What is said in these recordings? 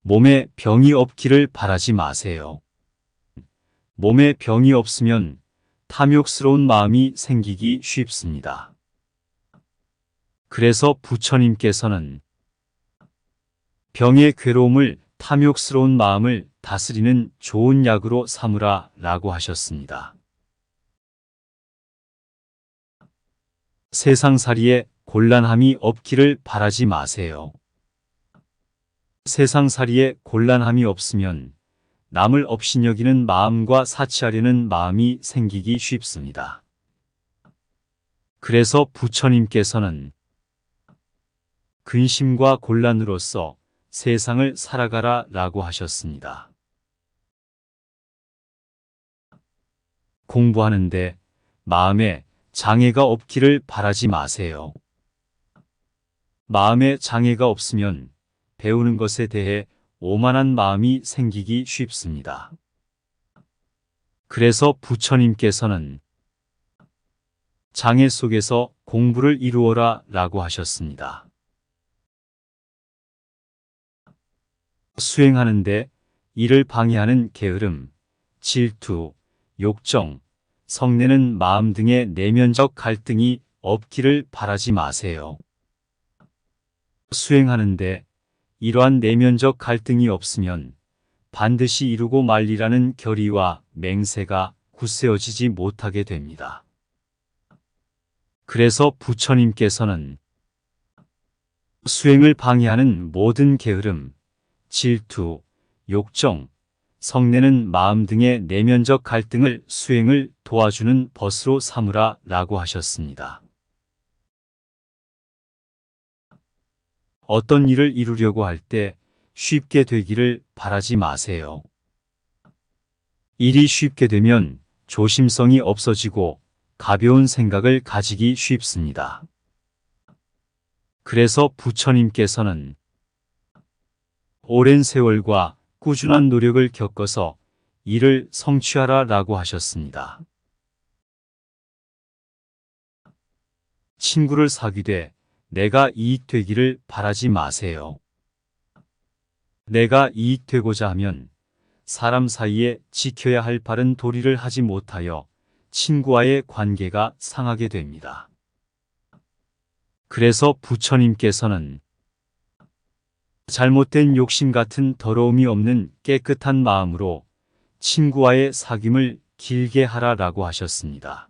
몸에 병이 없기를 바라지 마세요. 몸에 병이 없으면 탐욕스러운 마음이 생기기 쉽습니다. 그래서 부처님께서는 병의 괴로움을 탐욕스러운 마음을 다스리는 좋은 약으로 삼으라 라고 하셨습니다. 세상살이에 곤란함이 없기를 바라지 마세요. 세상살이에 곤란함이 없으면 남을 업신여기는 마음과 사치하려는 마음이 생기기 쉽습니다. 그래서 부처님께서는 근심과 곤란으로서 세상을 살아가라 라고 하셨습니다. 공부하는데 마음에 장애가 없기를 바라지 마세요. 마음에 장애가 없으면 배우는 것에 대해 오만한 마음이 생기기 쉽습니다. 그래서 부처님께서는 장애 속에서 공부를 이루어라 라고 하셨습니다. 수행하는데 이를 방해하는 게으름, 질투, 욕정, 성내는 마음 등의 내면적 갈등이 없기를 바라지 마세요. 수행하는데 이러한 내면적 갈등이 없으면 반드시 이루고 말리라는 결의와 맹세가 굳세어지지 못하게 됩니다. 그래서 부처님께서는 수행을 방해하는 모든 게으름, 질투, 욕정, 성내는 마음 등의 내면적 갈등을 수행을 도와주는 벗으로 삼으라 라고 하셨습니다. 어떤 일을 이루려고 할 때 쉽게 되기를 바라지 마세요. 일이 쉽게 되면 조심성이 없어지고 가벼운 생각을 가지기 쉽습니다. 그래서 부처님께서는 오랜 세월과 꾸준한 노력을 겪어서 이를 성취하라 라고 하셨습니다. 친구를 사귀되 내가 이익되기를 바라지 마세요. 내가 이익되고자 하면 사람 사이에 지켜야 할 바른 도리를 하지 못하여 친구와의 관계가 상하게 됩니다. 그래서 부처님께서는 잘못된 욕심 같은 더러움이 없는 깨끗한 마음으로 친구와의 사귐을 길게 하라 라고 하셨습니다.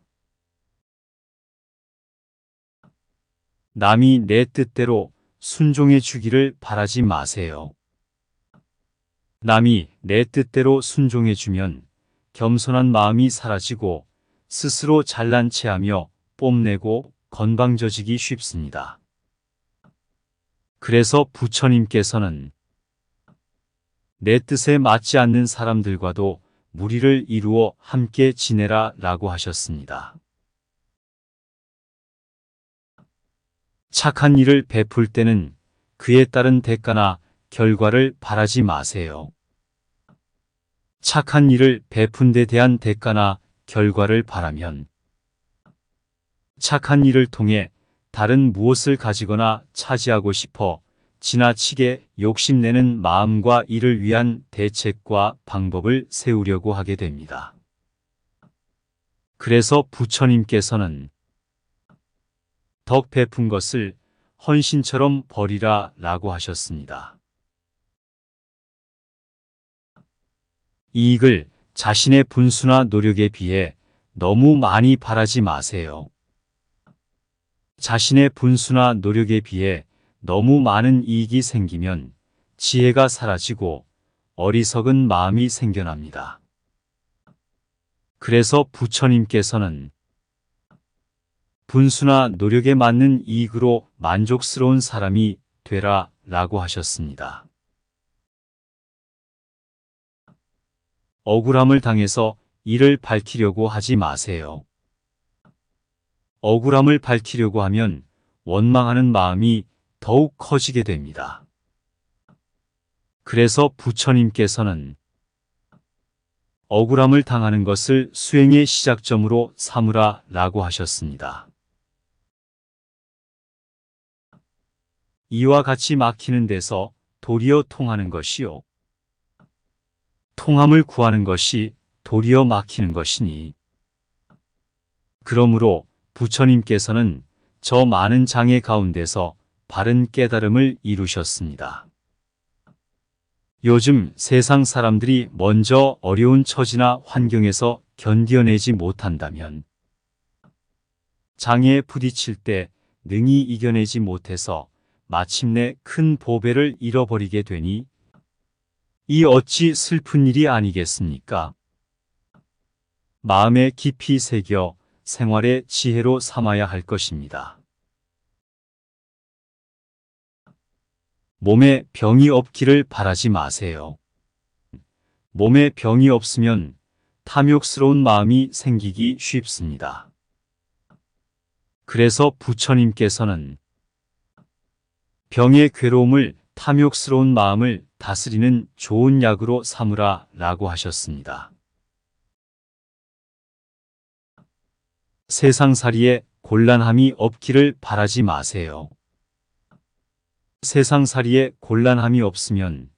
남이 내 뜻대로 순종해 주기를 바라지 마세요. 남이 내 뜻대로 순종해 주면 겸손한 마음이 사라지고 스스로 잘난 체하며 뽐내고 건방져지기 쉽습니다. 그래서 부처님께서는 내 뜻에 맞지 않는 사람들과도 무리를 이루어 함께 지내라 라고 하셨습니다. 착한 일을 베풀 때는 그에 따른 대가나 결과를 바라지 마세요. 착한 일을 베푼 데 대한 대가나 결과를 바라면 착한 일을 통해 다른 무엇을 가지거나 차지하고 싶어 지나치게 욕심내는 마음과 이를 위한 대책과 방법을 세우려고 하게 됩니다. 그래서 부처님께서는 덕 베푼 것을 헌신처럼 버리라 라고 하셨습니다. 이익을 자신의 분수나 노력에 비해 너무 많이 바라지 마세요. 자신의 분수나 노력에 비해 너무 많은 이익이 생기면 지혜가 사라지고 어리석은 마음이 생겨납니다. 그래서 부처님께서는 분수나 노력에 맞는 이익으로 만족스러운 사람이 되라 라고 하셨습니다. 억울함을 당해서 이를 밝히려고 하지 마세요. 억울함을 밝히려고 하면 원망하는 마음이 더욱 커지게 됩니다. 그래서 부처님께서는 억울함을 당하는 것을 수행의 시작점으로 삼으라 라고 하셨습니다. 이와 같이 막히는 데서 도리어 통하는 것이요. 통함을 구하는 것이 도리어 막히는 것이니. 그러므로 부처님께서는 저 많은 장애 가운데서 바른 깨달음을 이루셨습니다. 요즘 세상 사람들이 먼저 어려운 처지나 환경에서 견뎌내지 못한다면 장애에 부딪힐 때 능히 이겨내지 못해서 마침내 큰 보배를 잃어버리게 되니 이 어찌 슬픈 일이 아니겠습니까? 마음에 깊이 새겨 생활의 지혜로 삼아야 할 것입니다. 몸에 병이 없기를 바라지 마세요. 몸에 병이 없으면 탐욕스러운 마음이 생기기 쉽습니다. 그래서 부처님께서는 병의 괴로움을 탐욕스러운 마음을 다스리는 좋은 약으로 삼으라 라고 하셨습니다. 세상살이에 곤란함이 없기를 바라지 마세요. 세상살이에 곤란함이 없으면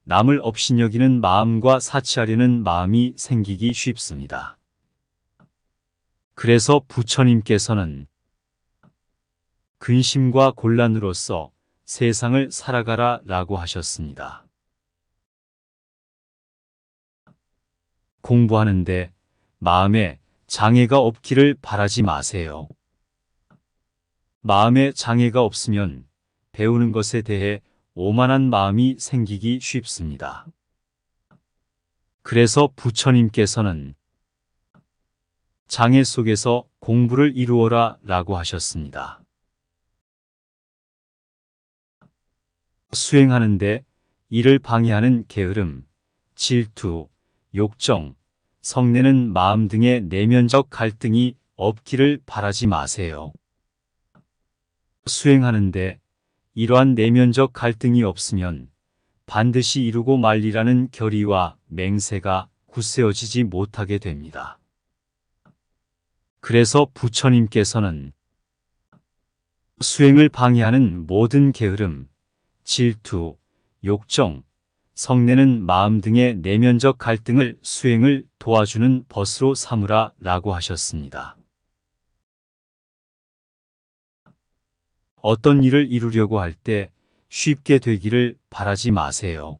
남을 업신여기는 마음과 사치하려는 마음이 생기기 쉽습니다. 그래서 부처님께서는 근심과 곤란으로서 세상을 살아가라 라고 하셨습니다. 공부하는데 마음에 장애가 없기를 바라지 마세요. 마음에 장애가 없으면 배우는 것에 대해 오만한 마음이 생기기 쉽습니다. 그래서 부처님께서는 장애 속에서 공부를 이루어라 라고 하셨습니다. 수행하는데 이를 방해하는 게으름, 질투, 욕정, 성내는 마음 등의 내면적 갈등이 없기를 바라지 마세요. 수행하는데 이러한 내면적 갈등이 없으면 반드시 이루고 말리라는 결의와 맹세가 굳세어지지 못하게 됩니다. 그래서 부처님께서는 수행을 방해하는 모든 게으름, 질투, 욕정, 성내는 마음 등의 내면적 갈등을 수행을 도와주는 벗으로 삼으라 라고 하셨습니다. 어떤 일을 이루려고 할 때 쉽게 되기를 바라지 마세요.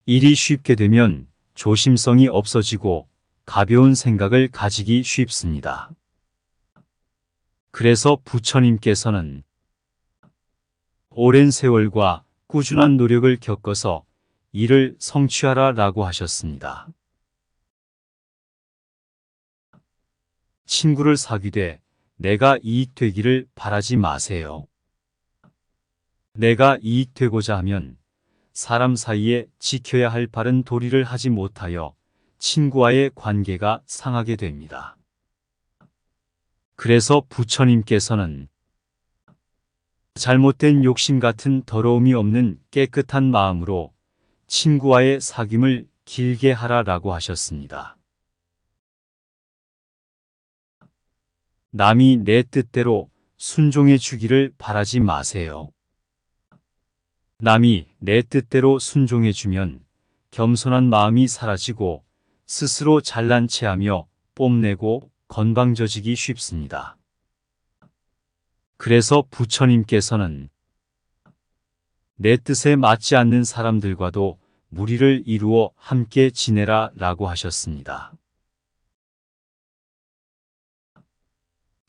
일이 쉽게 되면 조심성이 없어지고 가벼운 생각을 가지기 쉽습니다. 그래서 부처님께서는 오랜 세월과 꾸준한 노력을 겪어서 이를 성취하라 라고 하셨습니다. 친구를 사귀되 내가 이익되기를 바라지 마세요. 내가 이익되고자 하면 사람 사이에 지켜야 할 바른 도리를 하지 못하여 친구와의 관계가 상하게 됩니다. 그래서 부처님께서는 잘못된 욕심 같은 더러움이 없는 깨끗한 마음으로 친구와의 사귐을 길게 하라라고 하셨습니다. 남이 내 뜻대로 순종해 주기를 바라지 마세요. 남이 내 뜻대로 순종해 주면 겸손한 마음이 사라지고 스스로 잘난 체하며 뽐내고 건방져지기 쉽습니다. 그래서 부처님께서는 내 뜻에 맞지 않는 사람들과도 무리를 이루어 함께 지내라 라고 하셨습니다.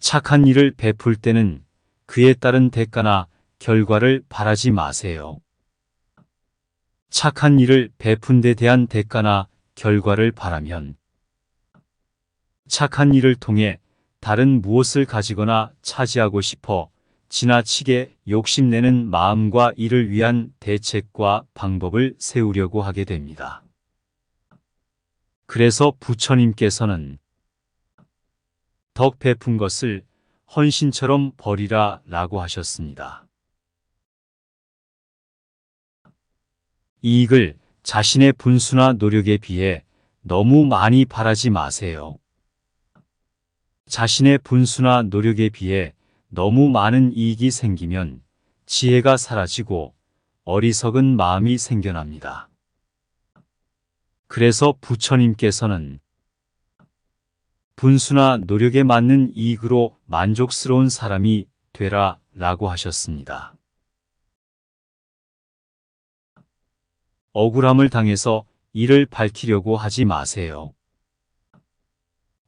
착한 일을 베풀 때는 그에 따른 대가나 결과를 바라지 마세요. 착한 일을 베푼 데 대한 대가나 결과를 바라면 착한 일을 통해 다른 무엇을 가지거나 차지하고 싶어 지나치게 욕심내는 마음과 이를 위한 대책과 방법을 세우려고 하게 됩니다. 그래서 부처님께서는 덕 베푼 것을 헌신처럼 버리라 라고 하셨습니다. 이익을 자신의 분수나 노력에 비해 너무 많이 바라지 마세요. 자신의 분수나 노력에 비해 너무 많은 이익이 생기면 지혜가 사라지고 어리석은 마음이 생겨납니다. 그래서 부처님께서는 분수나 노력에 맞는 이익으로 만족스러운 사람이 되라 라고 하셨습니다. 억울함을 당해서 이를 밝히려고 하지 마세요.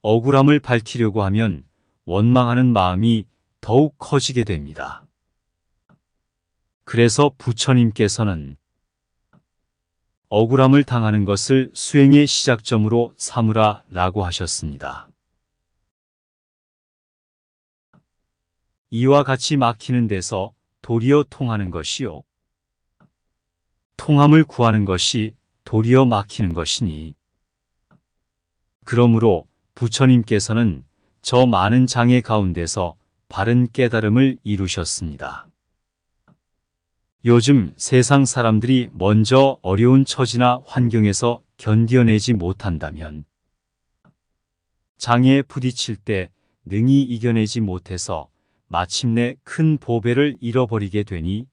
억울함을 밝히려고 하면 원망하는 마음이 더욱 커지게 됩니다. 그래서 부처님께서는 억울함을 당하는 것을 수행의 시작점으로 삼으라 라고 하셨습니다. 이와 같이 막히는 데서 도리어 통하는 것이요. 통함을 구하는 것이 도리어 막히는 것이니. 그러므로 부처님께서는 저 많은 장애 가운데서 바른 깨달음을 이루셨습니다. 요즘 세상 사람들이 먼저 어려운 처지나 환경에서 견뎌내지 못한다면 장애에 부딪힐 때 능히 이겨내지 못해서 마침내 큰 보배를 잃어버리게 되니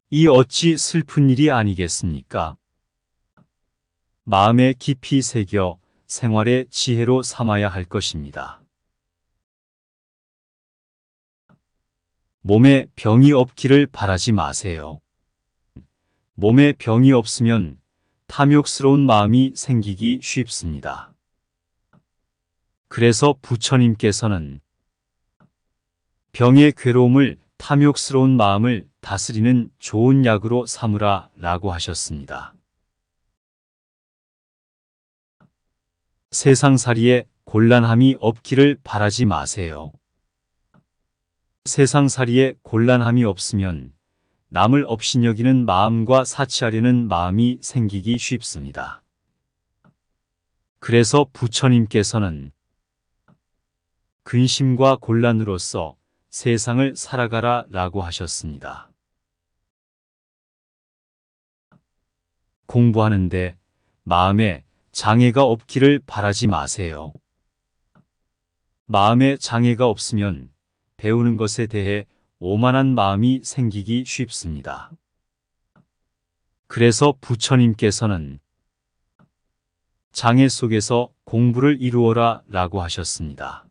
이 어찌 슬픈 일이 아니겠습니까? 마음에 깊이 새겨 생활의 지혜로 삼아야 할 것입니다. 몸에 병이 없기를 바라지 마세요. 몸에 병이 없으면 탐욕스러운 마음이 생기기 쉽습니다. 그래서 부처님께서는 병의 괴로움을 탐욕스러운 마음을 다스리는 좋은 약으로 삼으라 라고 하셨습니다. 세상살이에 곤란함이 없기를 바라지 마세요. 세상살이에 곤란함이 없으면 남을 업신여기는 마음과 사치하려는 마음이 생기기 쉽습니다. 그래서 부처님께서는 근심과 곤란으로서 세상을 살아가라 라고 하셨습니다. 공부하는데 마음에 장애가 없기를 바라지 마세요. 마음에 장애가 없으면 배우는 것에 대해 오만한 마음이 생기기 쉽습니다. 그래서 부처님께서는 장애 속에서 공부를 이루어라 라고 하셨습니다.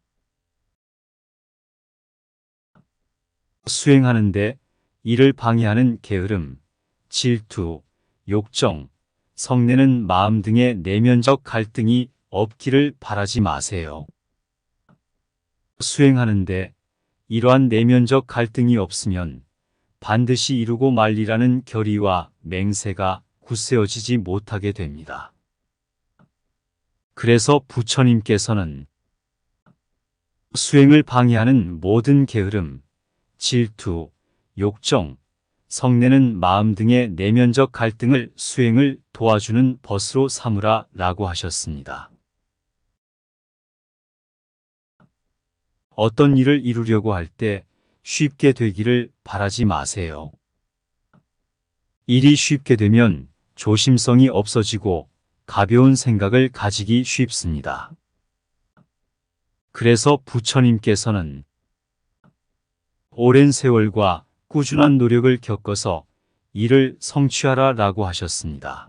수행하는데 이를 방해하는 게으름, 질투, 욕정, 성내는 마음 등의 내면적 갈등이 없기를 바라지 마세요. 수행하는데 이러한 내면적 갈등이 없으면 반드시 이루고 말리라는 결의와 맹세가 굳세어지지 못하게 됩니다. 그래서 부처님께서는 수행을 방해하는 모든 게으름, 질투, 욕정, 성내는 마음 등의 내면적 갈등을 수행을 도와주는 벗으로 삼으라 라고 하셨습니다. 어떤 일을 이루려고 할 때 쉽게 되기를 바라지 마세요. 일이 쉽게 되면 조심성이 없어지고 가벼운 생각을 가지기 쉽습니다. 그래서 부처님께서는 오랜 세월과 꾸준한 노력을 겪어서 이를 성취하라 라고 하셨습니다.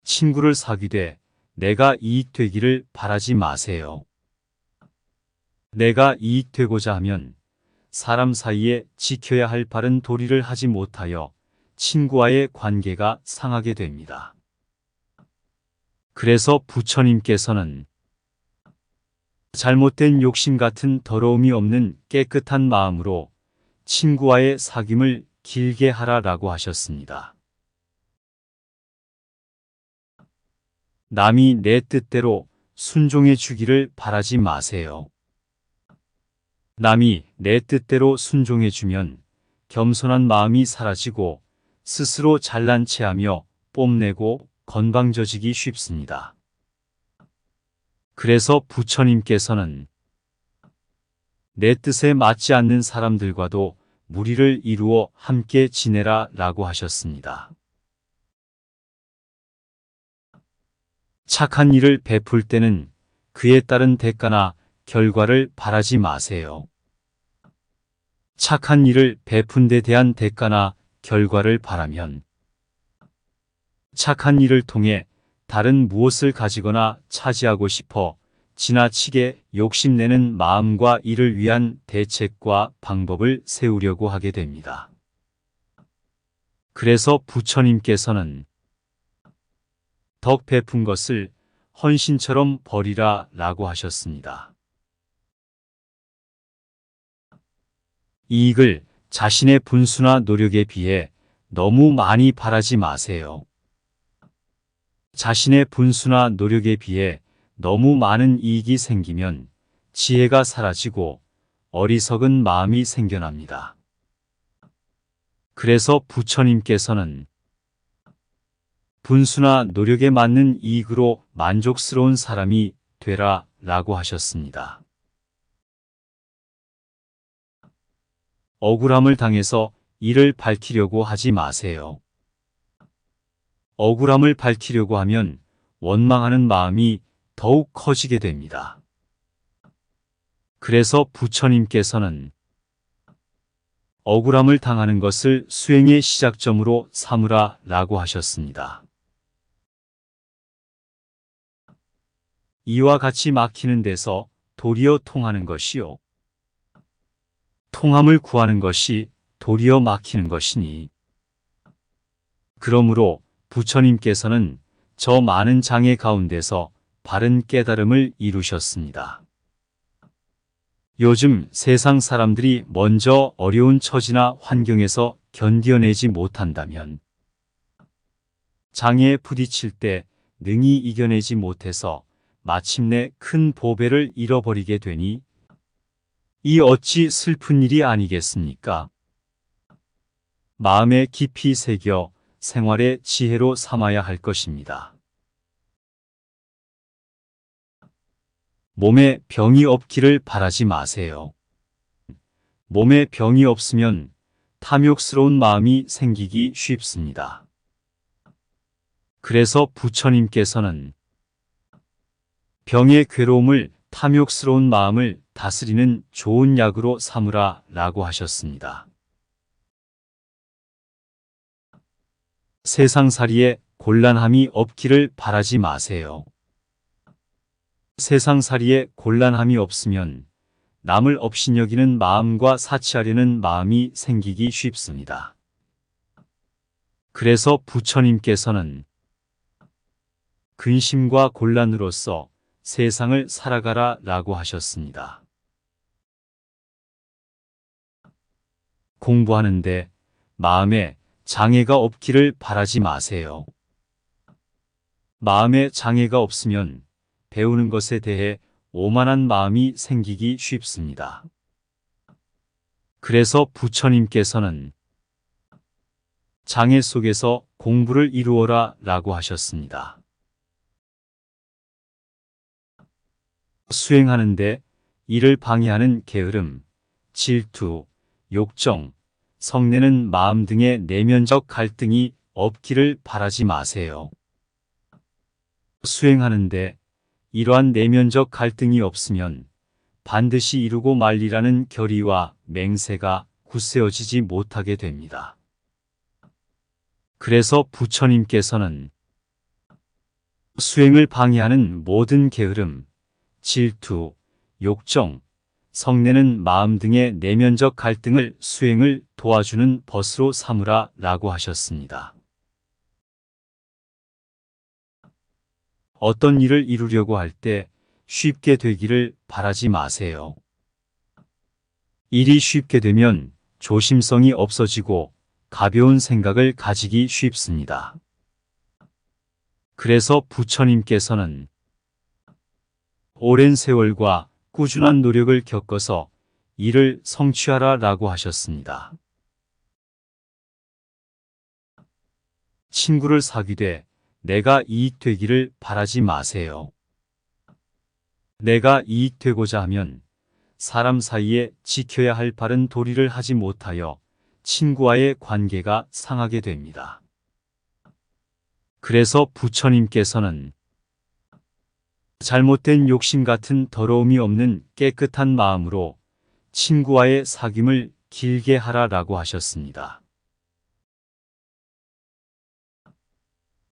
친구를 사귀되 내가 이익되기를 바라지 마세요. 내가 이익되고자 하면 사람 사이에 지켜야 할 바른 도리를 하지 못하여 친구와의 관계가 상하게 됩니다. 그래서 부처님께서는 잘못된 욕심 같은 더러움이 없는 깨끗한 마음으로 친구와의 사귐을 길게 하라라고 하셨습니다. 남이 내 뜻대로 순종해 주기를 바라지 마세요. 남이 내 뜻대로 순종해 주면 겸손한 마음이 사라지고 스스로 잘난 체하며 뽐내고 건방져지기 쉽습니다. 그래서 부처님께서는 내 뜻에 맞지 않는 사람들과도 무리를 이루어 함께 지내라 라고 하셨습니다. 착한 일을 베풀 때는 그에 따른 대가나 결과를 바라지 마세요. 착한 일을 베푼 데 대한 대가나 결과를 바라면 착한 일을 통해 다른 무엇을 가지거나 차지하고 싶어 지나치게 욕심내는 마음과 이를 위한 대책과 방법을 세우려고 하게 됩니다. 그래서 부처님께서는 덕 베푼 것을 헌신처럼 버리라 라고 하셨습니다. 이익을 자신의 분수나 노력에 비해 너무 많이 바라지 마세요. 자신의 분수나 노력에 비해 너무 많은 이익이 생기면 지혜가 사라지고 어리석은 마음이 생겨납니다. 그래서 부처님께서는 분수나 노력에 맞는 이익으로 만족스러운 사람이 되라 라고 하셨습니다. 억울함을 당해서 이를 밝히려고 하지 마세요. 억울함을 밝히려고 하면 원망하는 마음이 더욱 커지게 됩니다. 그래서 부처님께서는 억울함을 당하는 것을 수행의 시작점으로 삼으라 라고 하셨습니다. 이와 같이 막히는 데서 도리어 통하는 것이요. 통함을 구하는 것이 도리어 막히는 것이니. 그러므로 부처님께서는 저 많은 장애 가운데서 바른 깨달음을 이루셨습니다. 요즘 세상 사람들이 먼저 어려운 처지나 환경에서 견뎌내지 못한다면 장애에 부딪힐 때 능히 이겨내지 못해서 마침내 큰 보배를 잃어버리게 되니 이 어찌 슬픈 일이 아니겠습니까? 마음에 깊이 새겨 생활의 지혜로 삼아야 할 것입니다. 몸에 병이 없기를 바라지 마세요. 몸에 병이 없으면 탐욕스러운 마음이 생기기 쉽습니다. 그래서 부처님께서는 병의 괴로움을 탐욕스러운 마음을 다스리는 좋은 약으로 삼으라 라고 하셨습니다. 세상살이에 곤란함이 없기를 바라지 마세요. 세상살이에 곤란함이 없으면 남을 업신여기는 마음과 사치하려는 마음이 생기기 쉽습니다. 그래서 부처님께서는 근심과 곤란으로서 세상을 살아가라 라고 하셨습니다. 공부하는데 마음에 장애가 없기를 바라지 마세요. 마음에 장애가 없으면 배우는 것에 대해 오만한 마음이 생기기 쉽습니다. 그래서 부처님께서는 장애 속에서 공부를 이루어라 라고 하셨습니다. 수행하는데 이를 방해하는 게으름, 질투, 욕정, 성내는 마음 등의 내면적 갈등이 없기를 바라지 마세요. 수행하는데 이러한 내면적 갈등이 없으면 반드시 이루고 말리라는 결의와 맹세가 굳세어지지 못하게 됩니다. 그래서 부처님께서는 수행을 방해하는 모든 게으름, 질투, 욕정, 성내는 마음 등의 내면적 갈등을 수행을 도와주는 벗으로 삼으라 라고 하셨습니다. 어떤 일을 이루려고 할 때 쉽게 되기를 바라지 마세요. 일이 쉽게 되면 조심성이 없어지고 가벼운 생각을 가지기 쉽습니다. 그래서 부처님께서는 오랜 세월과 꾸준한 노력을 겪어서 이를 성취하라 라고 하셨습니다. 친구를 사귀되 내가 이익되기를 바라지 마세요. 내가 이익되고자 하면 사람 사이에 지켜야 할 바른 도리를 하지 못하여 친구와의 관계가 상하게 됩니다. 그래서 부처님께서는 잘못된 욕심 같은 더러움이 없는 깨끗한 마음으로 친구와의 사귐을 길게 하라라고 하셨습니다.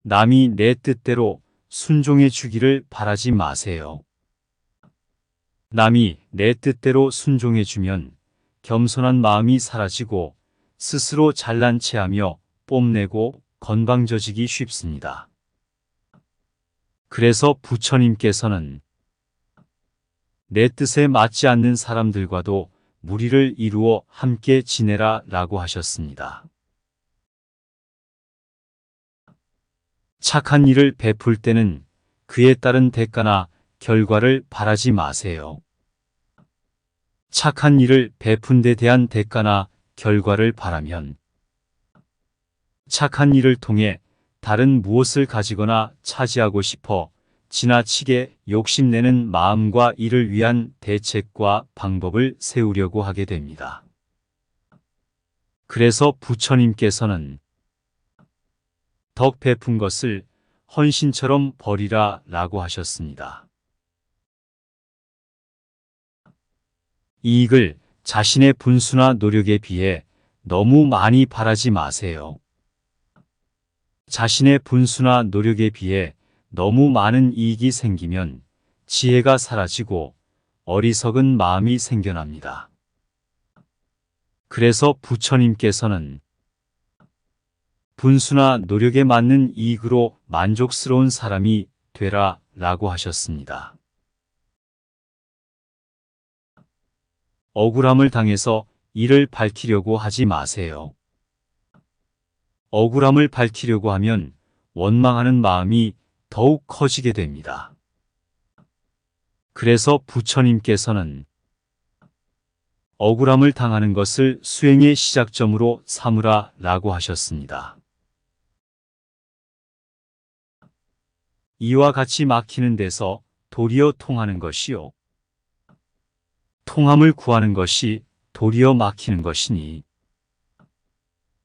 남이 내 뜻대로 순종해 주기를 바라지 마세요. 남이 내 뜻대로 순종해 주면 겸손한 마음이 사라지고 스스로 잘난 체하며 뽐내고 건방져지기 쉽습니다. 그래서 부처님께서는 내 뜻에 맞지 않는 사람들과도 무리를 이루어 함께 지내라 라고 하셨습니다. 착한 일을 베풀 때는 그에 따른 대가나 결과를 바라지 마세요. 착한 일을 베푼 데 대한 대가나 결과를 바라면 착한 일을 통해 다른 무엇을 가지거나 차지하고 싶어 지나치게 욕심내는 마음과 이를 위한 대책과 방법을 세우려고 하게 됩니다. 그래서 부처님께서는 덕 베푼 것을 헌신처럼 버리라 라고 하셨습니다. 이익을 자신의 분수나 노력에 비해 너무 많이 바라지 마세요. 자신의 분수나 노력에 비해 너무 많은 이익이 생기면 지혜가 사라지고 어리석은 마음이 생겨납니다. 그래서 부처님께서는 분수나 노력에 맞는 이익으로 만족스러운 사람이 되라 라고 하셨습니다. 억울함을 당해서 이를 밝히려고 하지 마세요. 억울함을 밝히려고 하면 원망하는 마음이 더욱 커지게 됩니다. 그래서 부처님께서는 억울함을 당하는 것을 수행의 시작점으로 삼으라 라고 하셨습니다. 이와 같이 막히는 데서 도리어 통하는 것이요. 통함을 구하는 것이 도리어 막히는 것이니.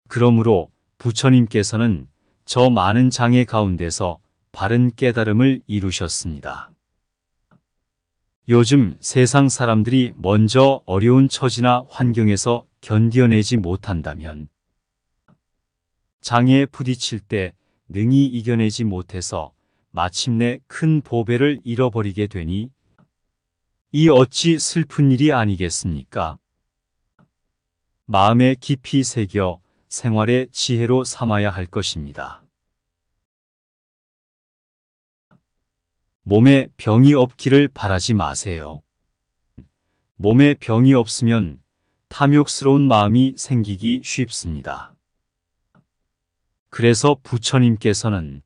그러므로 부처님께서는 저 많은 장애 가운데서 바른 깨달음을 이루셨습니다. 요즘 세상 사람들이 먼저 어려운 처지나 환경에서 견뎌내지 못한다면 장애에 부딪힐 때 능히 이겨내지 못해서 마침내 큰 보배를 잃어버리게 되니 이 어찌 슬픈 일이 아니겠습니까? 마음에 깊이 새겨 생활의 지혜로 삼아야 할 것입니다. 몸에 병이 없기를 바라지 마세요. 몸에 병이 없으면 탐욕스러운 마음이 생기기 쉽습니다. 그래서 부처님께서는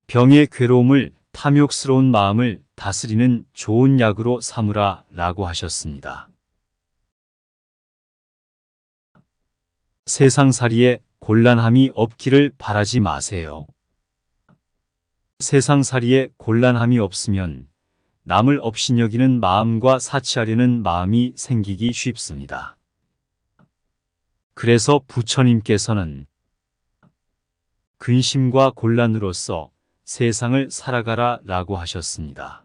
병의 괴로움을 탐욕스러운 마음을 다스리는 좋은 약으로 삼으라 라고 하셨습니다. 세상살이에 곤란함이 없기를 바라지 마세요. 세상살이에 곤란함이 없으면 남을 업신여기는 마음과 사치하려는 마음이 생기기 쉽습니다. 그래서 부처님께서는 근심과 곤란으로서 세상을 살아가라 라고 하셨습니다.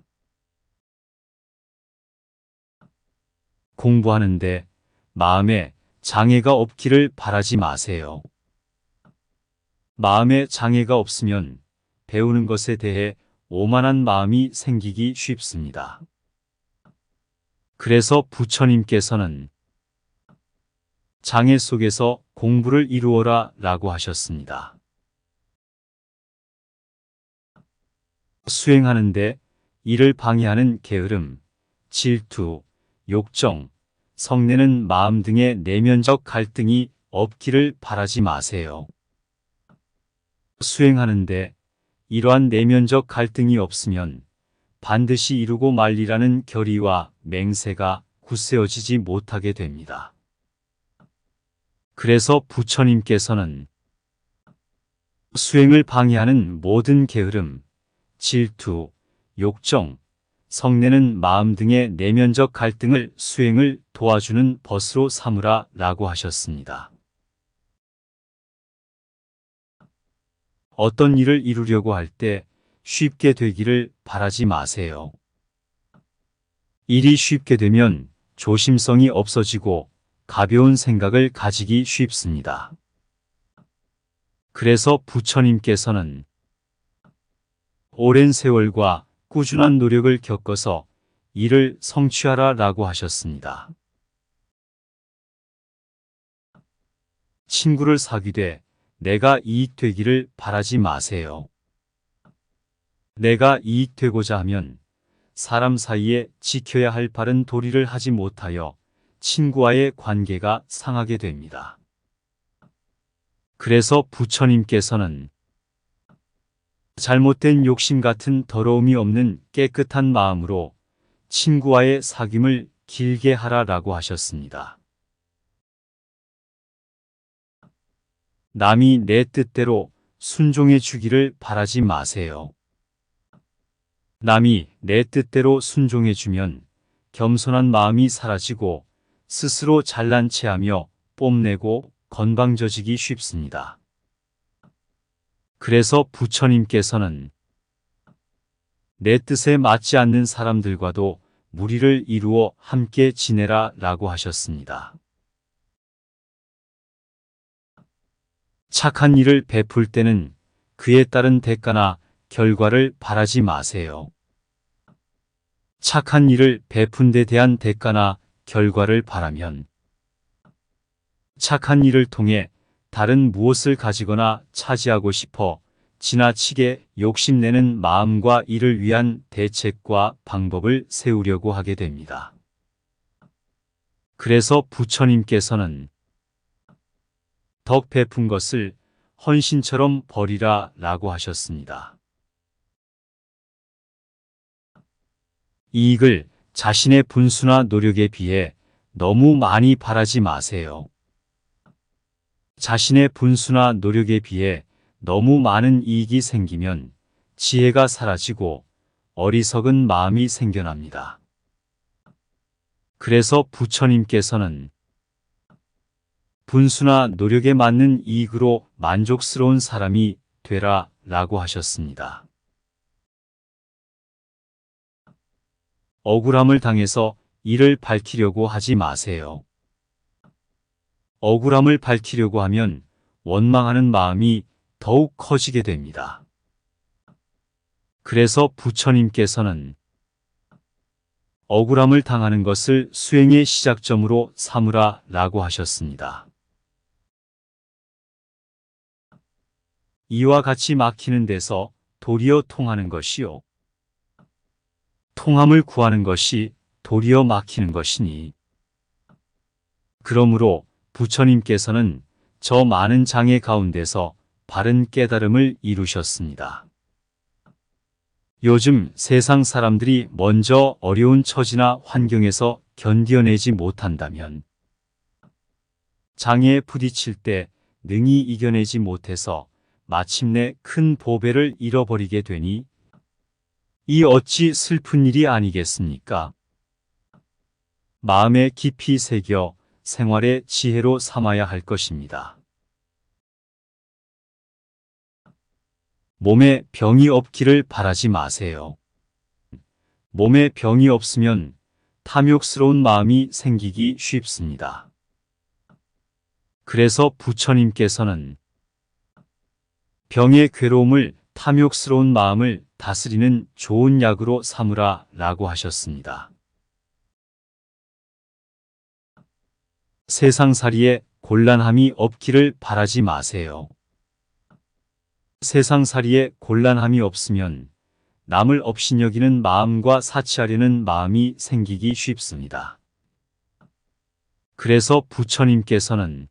공부하는데 마음에 장애가 없기를 바라지 마세요. 마음에 장애가 없으면 배우는 것에 대해 오만한 마음이 생기기 쉽습니다. 그래서 부처님께서는 장애 속에서 공부를 이루어라 라고 하셨습니다. 수행하는데 이를 방해하는 게으름, 질투, 욕정, 성내는 마음 등의 내면적 갈등이 없기를 바라지 마세요. 수행하는데 이러한 내면적 갈등이 없으면 반드시 이루고 말리라는 결의와 맹세가 굳세어지지 못하게 됩니다. 그래서 부처님께서는 수행을 방해하는 모든 게으름, 질투, 욕정, 성내는 마음 등의 내면적 갈등을 수행을 도와주는 벗으로 삼으라 라고 하셨습니다. 어떤 일을 이루려고 할 때 쉽게 되기를 바라지 마세요. 일이 쉽게 되면 조심성이 없어지고 가벼운 생각을 가지기 쉽습니다. 그래서 부처님께서는 오랜 세월과 꾸준한 노력을 겪어서 이를 성취하라 라고 하셨습니다. 친구를 사귀되 내가 이익되기를 바라지 마세요. 내가 이익되고자 하면 사람 사이에 지켜야 할 바른 도리를 하지 못하여 친구와의 관계가 상하게 됩니다. 그래서 부처님께서는 잘못된 욕심 같은 더러움이 없는 깨끗한 마음으로 친구와의 사귐을 길게 하라라고 하셨습니다. 남이 내 뜻대로 순종해 주기를 바라지 마세요. 남이 내 뜻대로 순종해 주면 겸손한 마음이 사라지고 스스로 잘난 체하며 뽐내고 건방져지기 쉽습니다. 그래서 부처님께서는 내 뜻에 맞지 않는 사람들과도 무리를 이루어 함께 지내라 라고 하셨습니다. 착한 일을 베풀 때는 그에 따른 대가나 결과를 바라지 마세요. 착한 일을 베푼 데 대한 대가나 결과를 바라면 착한 일을 통해 다른 무엇을 가지거나 차지하고 싶어 지나치게 욕심내는 마음과 이를 위한 대책과 방법을 세우려고 하게 됩니다. 그래서 부처님께서는 덕 베푼 것을 헌신처럼 버리라 라고 하셨습니다. 이익을 자신의 분수나 노력에 비해 너무 많이 바라지 마세요. 자신의 분수나 노력에 비해 너무 많은 이익이 생기면 지혜가 사라지고 어리석은 마음이 생겨납니다. 그래서 부처님께서는 분수나 노력에 맞는 이익으로 만족스러운 사람이 되라 라고 하셨습니다. 억울함을 당해서 이를 밝히려고 하지 마세요. 억울함을 밝히려고 하면 원망하는 마음이 더욱 커지게 됩니다. 그래서 부처님께서는 억울함을 당하는 것을 수행의 시작점으로 삼으라 라고 하셨습니다. 이와 같이 막히는 데서 도리어 통하는 것이요. 통함을 구하는 것이 도리어 막히는 것이니. 그러므로 부처님께서는 저 많은 장애 가운데서 바른 깨달음을 이루셨습니다. 요즘 세상 사람들이 먼저 어려운 처지나 환경에서 견뎌내지 못한다면 장애에 부딪힐 때 능히 이겨내지 못해서 마침내 큰 보배를 잃어버리게 되니 이 어찌 슬픈 일이 아니겠습니까? 마음에 깊이 새겨 생활의 지혜로 삼아야 할 것입니다. 몸에 병이 없기를 바라지 마세요. 몸에 병이 없으면 탐욕스러운 마음이 생기기 쉽습니다. 그래서 부처님께서는 병의 괴로움을 탐욕스러운 마음을 다스리는 좋은 약으로 삼으라 라고 하셨습니다. 세상살이에 곤란함이 없기를 바라지 마세요. 세상살이에 곤란함이 없으면 남을 업신여기는 마음과 사치하려는 마음이 생기기 쉽습니다. 그래서 부처님께서는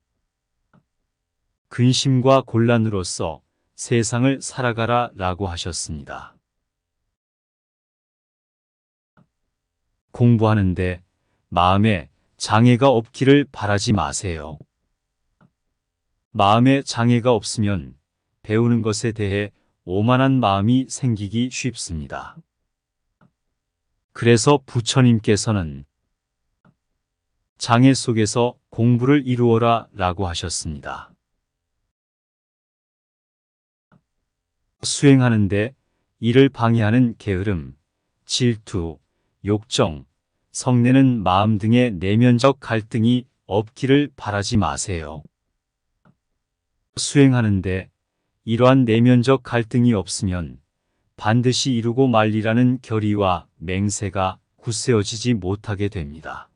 근심과 곤란으로서 세상을 살아가라 라고 하셨습니다. 공부하는데 마음에 장애가 없기를 바라지 마세요. 마음에 장애가 없으면 배우는 것에 대해 오만한 마음이 생기기 쉽습니다. 그래서 부처님께서는 장애 속에서 공부를 이루어라 라고 하셨습니다. 수행하는데 이를 방해하는 게으름, 질투, 욕정, 성내는 마음 등의 내면적 갈등이 없기를 바라지 마세요. 수행하는데 이러한 내면적 갈등이 없으면 반드시 이루고 말리라는 결의와 맹세가 굳세어지지 못하게 됩니다.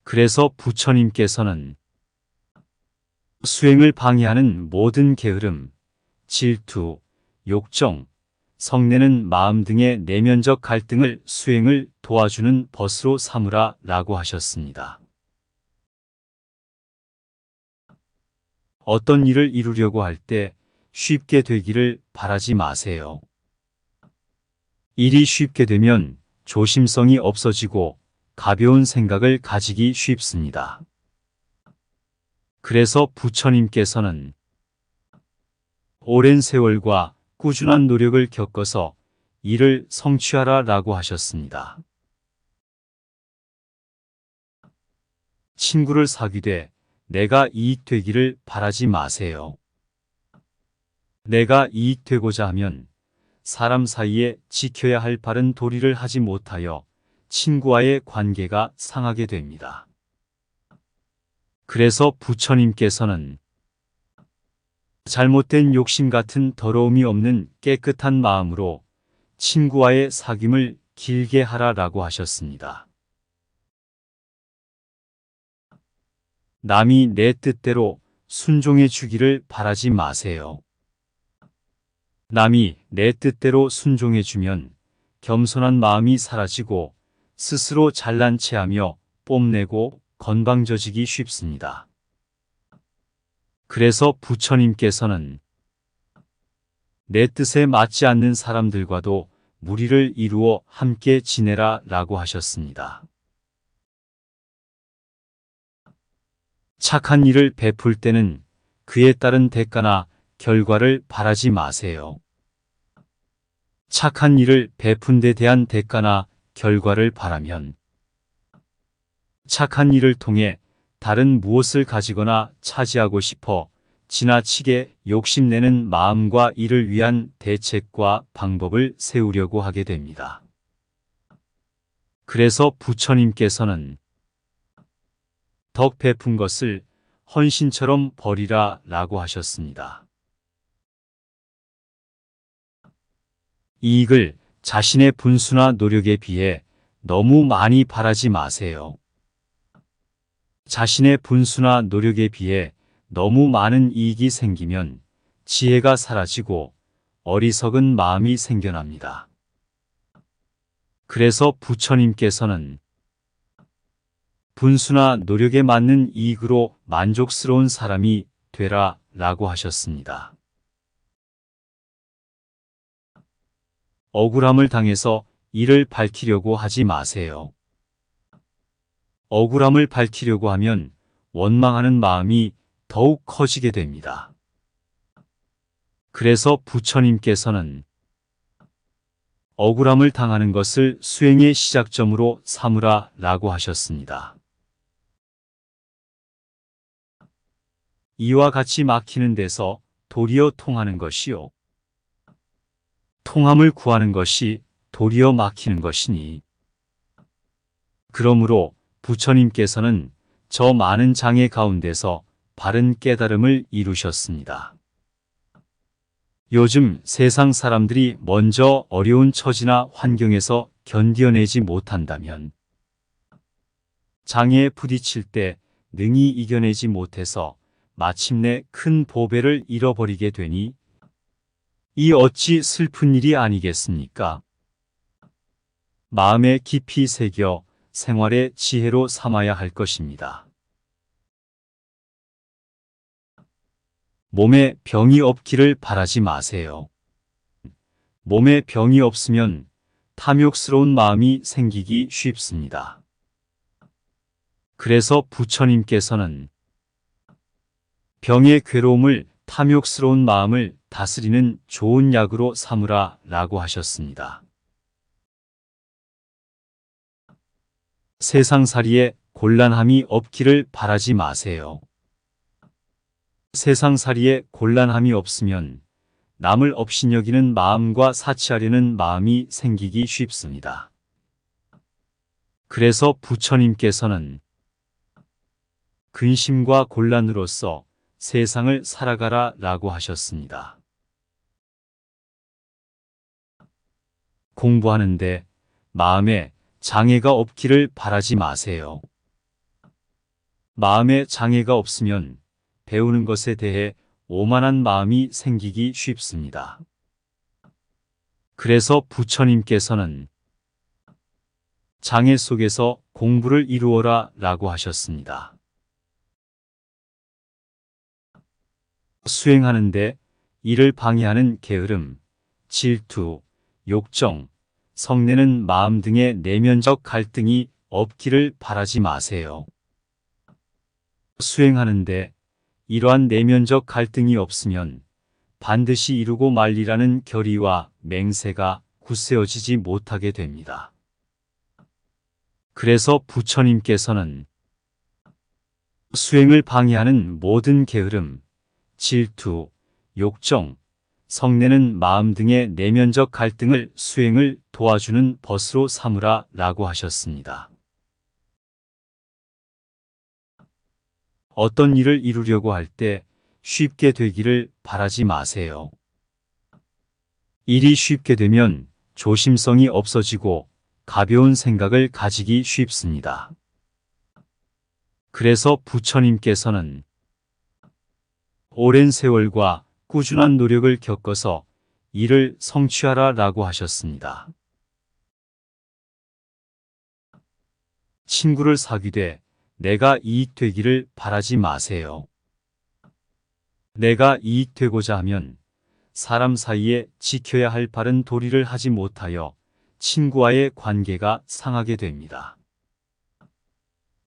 그래서 부처님께서는 수행을 방해하는 모든 게으름, 질투, 욕정, 성내는 마음 등의 내면적 갈등을 수행을 도와주는 벗으로 삼으라 라고 하셨습니다. 어떤 일을 이루려고 할 때 쉽게 되기를 바라지 마세요. 일이 쉽게 되면 조심성이 없어지고 가벼운 생각을 가지기 쉽습니다. 그래서 부처님께서는 오랜 세월과 꾸준한 노력을 겪어서 이를 성취하라 라고 하셨습니다. 친구를 사귀되 내가 이익되기를 바라지 마세요. 내가 이익되고자 하면 사람 사이에 지켜야 할 바른 도리를 하지 못하여 친구와의 관계가 상하게 됩니다. 그래서 부처님께서는 잘못된 욕심 같은 더러움이 없는 깨끗한 마음으로 친구와의 사귐을 길게 하라 라고 하셨습니다. 남이 내 뜻대로 순종해 주기를 바라지 마세요. 남이 내 뜻대로 순종해 주면 겸손한 마음이 사라지고 스스로 잘난 체하며 뽐내고 건방져지기 쉽습니다. 그래서 부처님께서는 내 뜻에 맞지 않는 사람들과도 무리를 이루어 함께 지내라 라고 하셨습니다. 착한 일을 베풀 때는 그에 따른 대가나 결과를 바라지 마세요. 착한 일을 베푼 데 대한 대가나 결과를 바라면 착한 일을 통해 다른 무엇을 가지거나 차지하고 싶어 지나치게 욕심내는 마음과 이를 위한 대책과 방법을 세우려고 하게 됩니다. 그래서 부처님께서는 덕 베푼 것을 헌신처럼 버리라 라고 하셨습니다. 이익을 자신의 분수나 노력에 비해 너무 많이 바라지 마세요. 자신의 분수나 노력에 비해 너무 많은 이익이 생기면 지혜가 사라지고 어리석은 마음이 생겨납니다. 그래서 부처님께서는 분수나 노력에 맞는 이익으로 만족스러운 사람이 되라 라고 하셨습니다. 억울함을 당해서 이를 밝히려고 하지 마세요. 억울함을 밝히려고 하면 원망하는 마음이 더욱 커지게 됩니다. 그래서 부처님께서는 억울함을 당하는 것을 수행의 시작점으로 삼으라 라고 하셨습니다. 이와 같이 막히는 데서 도리어 통하는 것이요. 통함을 구하는 것이 도리어 막히는 것이니. 그러므로 부처님께서는 저 많은 장애 가운데서 바른 깨달음을 이루셨습니다. 요즘 세상 사람들이 먼저 어려운 처지나 환경에서 견뎌내지 못한다면 장애에 부딪힐 때 능히 이겨내지 못해서 마침내 큰 보배를 잃어버리게 되니 이 어찌 슬픈 일이 아니겠습니까? 마음에 깊이 새겨 생활의 지혜로 삼아야 할 것입니다. 몸에 병이 없기를 바라지 마세요. 몸에 병이 없으면 탐욕스러운 마음이 생기기 쉽습니다. 그래서 부처님께서는 병의 괴로움을 탐욕스러운 마음을 다스리는 좋은 약으로 삼으라 라고 하셨습니다. 세상살이에 곤란함이 없기를 바라지 마세요. 세상살이에 곤란함이 없으면 남을 업신여기는 마음과 사치하려는 마음이 생기기 쉽습니다. 그래서 부처님께서는 근심과 곤란으로서 세상을 살아가라 라고 하셨습니다. 공부하는데 마음에 장애가 없기를 바라지 마세요. 마음에 장애가 없으면 배우는 것에 대해 오만한 마음이 생기기 쉽습니다. 그래서 부처님께서는 장애 속에서 공부를 이루어라 라고 하셨습니다. 수행하는데 이를 방해하는 게으름, 질투, 욕정, 성내는 마음 등의 내면적 갈등이 없기를 바라지 마세요. 수행하는데 이러한 내면적 갈등이 없으면 반드시 이루고 말리라는 결의와 맹세가 굳세어지지 못하게 됩니다. 그래서 부처님께서는 수행을 방해하는 모든 게으름, 질투, 욕정, 성내는 마음 등의 내면적 갈등을 수행을 도와주는 벗으로 삼으라 라고 하셨습니다. 어떤 일을 이루려고 할 때 쉽게 되기를 바라지 마세요. 일이 쉽게 되면 조심성이 없어지고 가벼운 생각을 가지기 쉽습니다. 그래서 부처님께서는 오랜 세월과 꾸준한 노력을 겪어서 이를 성취하라 라고 하셨습니다. 친구를 사귀되 내가 이익되기를 바라지 마세요. 내가 이익되고자 하면 사람 사이에 지켜야 할 바른 도리를 하지 못하여 친구와의 관계가 상하게 됩니다.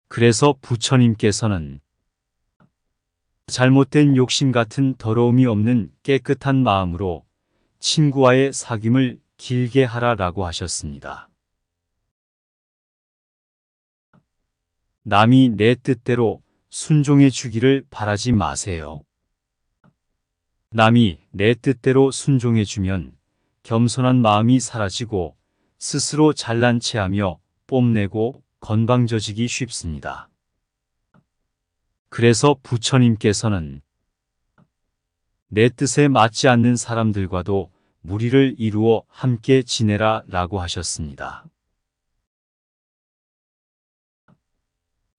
그래서 부처님께서는 잘못된 욕심 같은 더러움이 없는 깨끗한 마음으로 친구와의 사귐을 길게 하라 라고 하셨습니다. 남이 내 뜻대로 순종해 주기를 바라지 마세요. 남이 내 뜻대로 순종해 주면 겸손한 마음이 사라지고 스스로 잘난 체하며 뽐내고 건방져지기 쉽습니다. 그래서 부처님께서는 내 뜻에 맞지 않는 사람들과도 무리를 이루어 함께 지내라 라고 하셨습니다.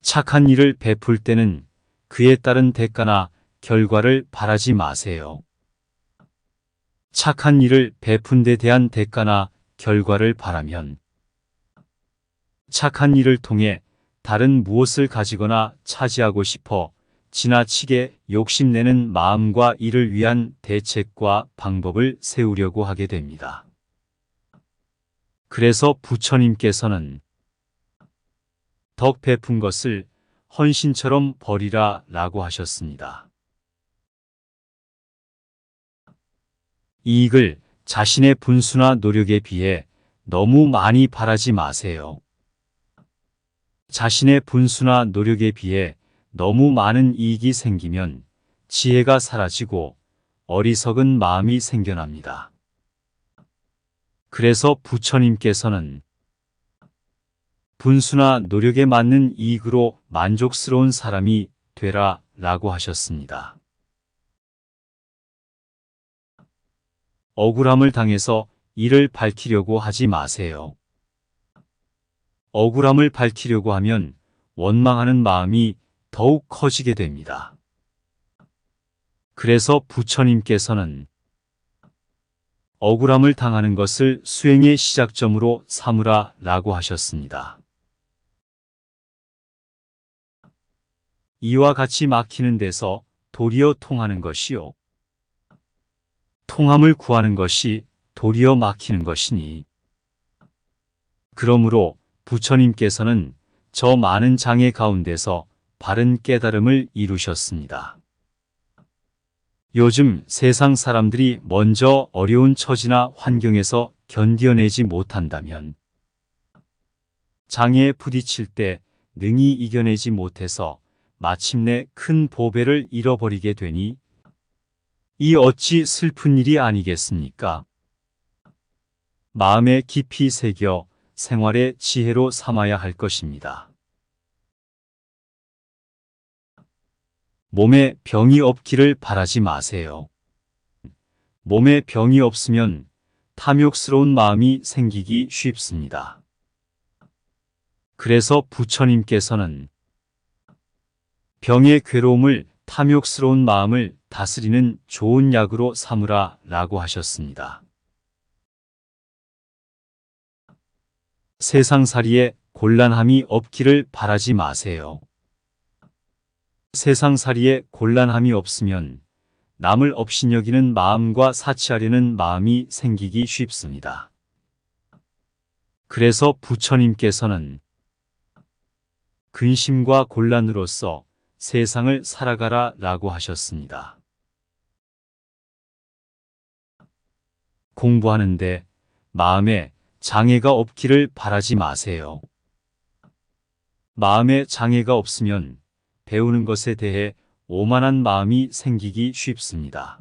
착한 일을 베풀 때는 그에 따른 대가나 결과를 바라지 마세요. 착한 일을 베푼 데 대한 대가나 결과를 바라면 착한 일을 통해 다른 무엇을 가지거나 차지하고 싶어 지나치게 욕심내는 마음과 이를 위한 대책과 방법을 세우려고 하게 됩니다. 그래서 부처님께서는 덕 베푼 것을 헌신처럼 버리라 라고 하셨습니다. 이익을 자신의 분수나 노력에 비해 너무 많이 바라지 마세요. 자신의 분수나 노력에 비해 너무 많은 이익이 생기면 지혜가 사라지고 어리석은 마음이 생겨납니다. 그래서 부처님께서는 분수나 노력에 맞는 이익으로 만족스러운 사람이 되라 라고 하셨습니다. 억울함을 당해서 이를 밝히려고 하지 마세요. 억울함을 밝히려고 하면 원망하는 마음이 더욱 커지게 됩니다. 그래서 부처님께서는 억울함을 당하는 것을 수행의 시작점으로 삼으라 라고 하셨습니다. 이와 같이 막히는 데서 도리어 통하는 것이요. 통함을 구하는 것이 도리어 막히는 것이니. 그러므로 부처님께서는 저 많은 장애 가운데서 바른 깨달음을 이루셨습니다. 요즘 세상 사람들이 먼저 어려운 처지나 환경에서 견뎌내지 못한다면 장애에 부딪힐 때 능히 이겨내지 못해서 마침내 큰 보배를 잃어버리게 되니 이 어찌 슬픈 일이 아니겠습니까? 마음에 깊이 새겨 생활의 지혜로 삼아야 할 것입니다. 몸에 병이 없기를 바라지 마세요. 몸에 병이 없으면 탐욕스러운 마음이 생기기 쉽습니다. 그래서 부처님께서는 병의 괴로움을 탐욕스러운 마음을 다스리는 좋은 약으로 삼으라 라고 하셨습니다. 세상살이에 곤란함이 없기를 바라지 마세요. 세상살이에 곤란함이 없으면 남을 업신여기는 마음과 사치하려는 마음이 생기기 쉽습니다. 그래서 부처님께서는 근심과 곤란으로서 세상을 살아가라 라고 하셨습니다. 공부하는데 마음에 장애가 없기를 바라지 마세요. 마음에 장애가 없으면 배우는 것에 대해 오만한 마음이 생기기 쉽습니다.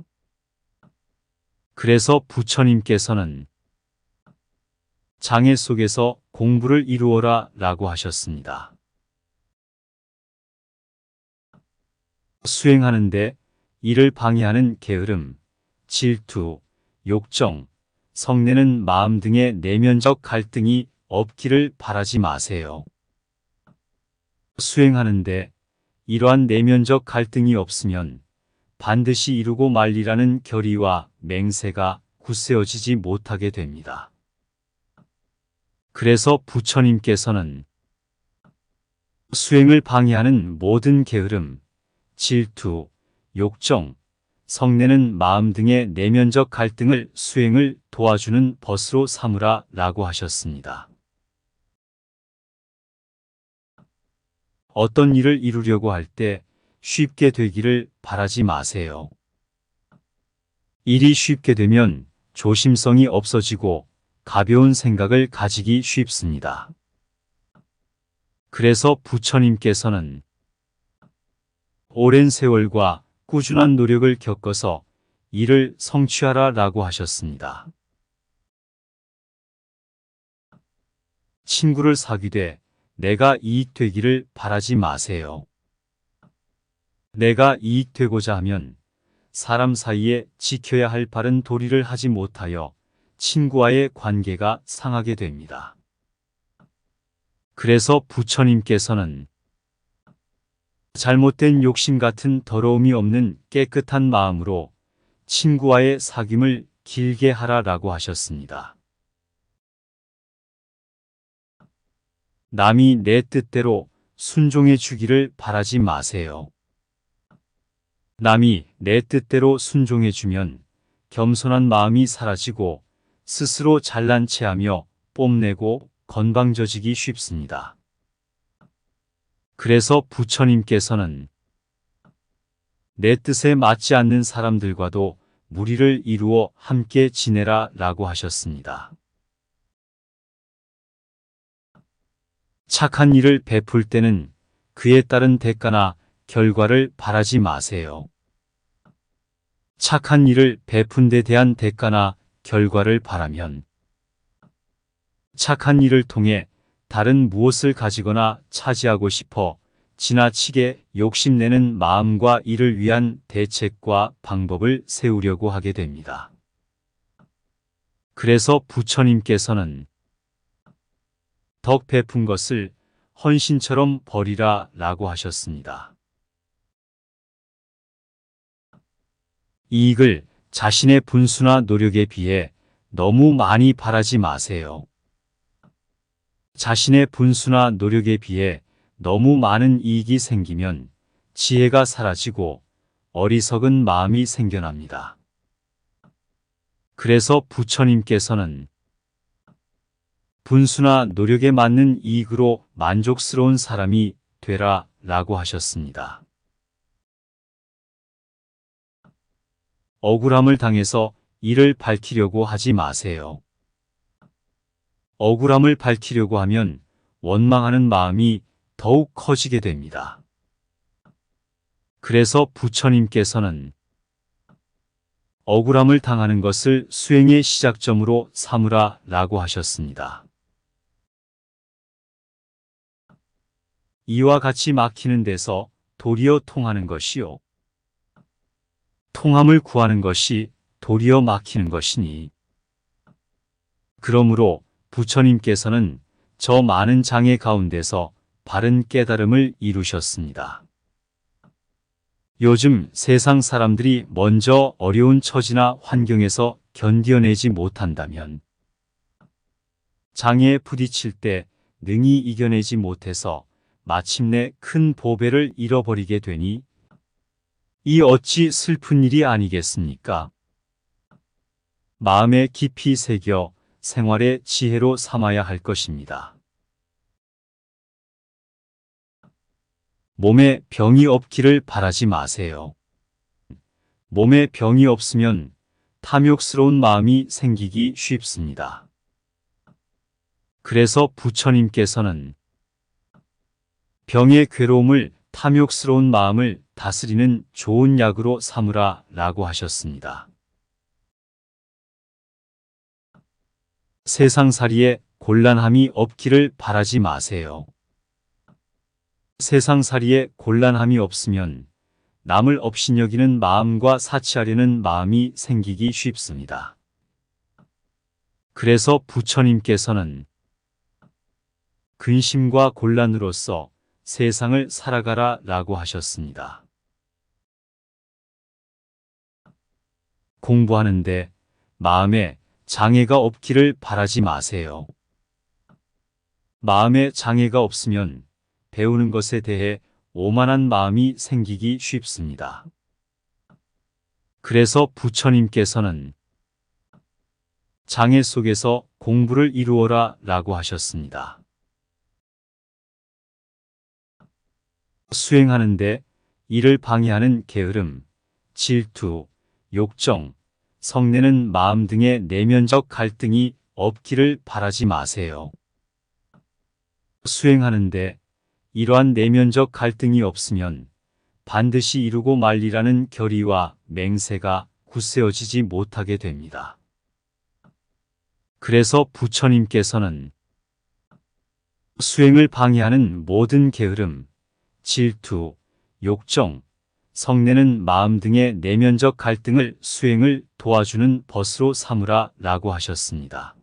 그래서 부처님께서는 장애 속에서 공부를 이루어라 라고 하셨습니다. 수행하는데 이를 방해하는 게으름, 질투, 욕정, 성내는 마음 등의 내면적 갈등이 없기를 바라지 마세요. 수행하는데 이러한 내면적 갈등이 없으면 반드시 이루고 말리라는 결의와 맹세가 굳세어지지 못하게 됩니다. 그래서 부처님께서는 수행을 방해하는 모든 게으름, 질투, 욕정, 성내는 마음 등의 내면적 갈등을 수행을 도와주는 벗으로 삼으라 라고 하셨습니다. 어떤 일을 이루려고 할 때 쉽게 되기를 바라지 마세요. 일이 쉽게 되면 조심성이 없어지고 가벼운 생각을 가지기 쉽습니다. 그래서 부처님께서는 오랜 세월과 꾸준한 노력을 겪어서 이를 성취하라 라고 하셨습니다. 친구를 사귀되 내가 이익되기를 바라지 마세요. 내가 이익되고자 하면 사람 사이에 지켜야 할 바른 도리를 하지 못하여 친구와의 관계가 상하게 됩니다. 그래서 부처님께서는 잘못된 욕심 같은 더러움이 없는 깨끗한 마음으로 친구와의 사귐을 길게 하라라고 하셨습니다. 남이 내 뜻대로 순종해 주기를 바라지 마세요. 남이 내 뜻대로 순종해 주면 겸손한 마음이 사라지고 스스로 잘난 체하며 뽐내고 건방져지기 쉽습니다. 그래서 부처님께서는 내 뜻에 맞지 않는 사람들과도 무리를 이루어 함께 지내라 라고 하셨습니다. 착한 일을 베풀 때는 그에 따른 대가나 결과를 바라지 마세요. 착한 일을 베푼 데 대한 대가나 결과를 바라면 착한 일을 통해 다른 무엇을 가지거나 차지하고 싶어 지나치게 욕심내는 마음과 이를 위한 대책과 방법을 세우려고 하게 됩니다. 그래서 부처님께서는 덕 베푼 것을 헌신처럼 버리라 라고 하셨습니다. 이익을 자신의 분수나 노력에 비해 너무 많이 바라지 마세요. 자신의 분수나 노력에 비해 너무 많은 이익이 생기면 지혜가 사라지고 어리석은 마음이 생겨납니다. 그래서 부처님께서는 분수나 노력에 맞는 이익으로 만족스러운 사람이 되라 라고 하셨습니다. 억울함을 당해서 이를 밝히려고 하지 마세요. 억울함을 밝히려고 하면 원망하는 마음이 더욱 커지게 됩니다. 그래서 부처님께서는 억울함을 당하는 것을 수행의 시작점으로 삼으라 라고 하셨습니다. 이와 같이 막히는 데서 도리어 통하는 것이요. 통함을 구하는 것이 도리어 막히는 것이니. 그러므로 부처님께서는 저 많은 장애 가운데서 바른 깨달음을 이루셨습니다. 요즘 세상 사람들이 먼저 어려운 처지나 환경에서 견뎌내지 못한다면 장애에 부딪힐 때 능히 이겨내지 못해서 마침내 큰 보배를 잃어버리게 되니 이 어찌 슬픈 일이 아니겠습니까? 마음에 깊이 새겨 생활의 지혜로 삼아야 할 것입니다. 몸에 병이 없기를 바라지 마세요. 몸에 병이 없으면 탐욕스러운 마음이 생기기 쉽습니다. 그래서 부처님께서는 병의 괴로움을 탐욕스러운 마음을 다스리는 좋은 약으로 삼으라 라고 하셨습니다. 세상살이에 곤란함이 없기를 바라지 마세요. 세상살이에 곤란함이 없으면 남을 업신여기는 마음과 사치하려는 마음이 생기기 쉽습니다. 그래서 부처님께서는 근심과 곤란으로서 세상을 살아가라 라고 하셨습니다. 공부하는데 마음에 장애가 없기를 바라지 마세요. 마음에 장애가 없으면 배우는 것에 대해 오만한 마음이 생기기 쉽습니다. 그래서 부처님께서는 장애 속에서 공부를 이루어라 라고 하셨습니다. 수행하는데 이를 방해하는 게으름, 질투, 욕정, 성내는 마음 등의 내면적 갈등이 없기를 바라지 마세요. 수행하는데 이러한 내면적 갈등이 없으면 반드시 이루고 말리라는 결의와 맹세가 굳세어지지 못하게 됩니다. 그래서 부처님께서는 수행을 방해하는 모든 게으름, 질투, 욕정, 성내는 마음 등의 내면적 갈등을 수행을 도와주는 벗으로 삼으라 라고 하셨습니다.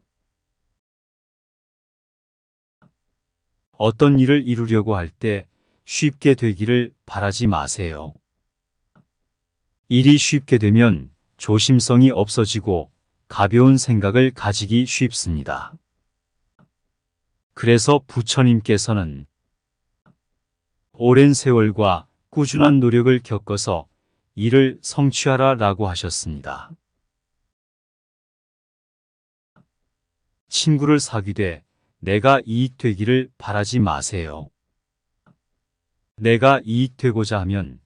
어떤 일을 이루려고 할 때 쉽게 되기를 바라지 마세요. 일이 쉽게 되면 조심성이 없어지고 가벼운 생각을 가지기 쉽습니다. 그래서 부처님께서는 오랜 세월과 꾸준한 노력을 겪어서 이를 성취하라 라고 하셨습니다. 친구를 사귀되 내가 이익되기를 바라지 마세요. 내가 이익되고자 하면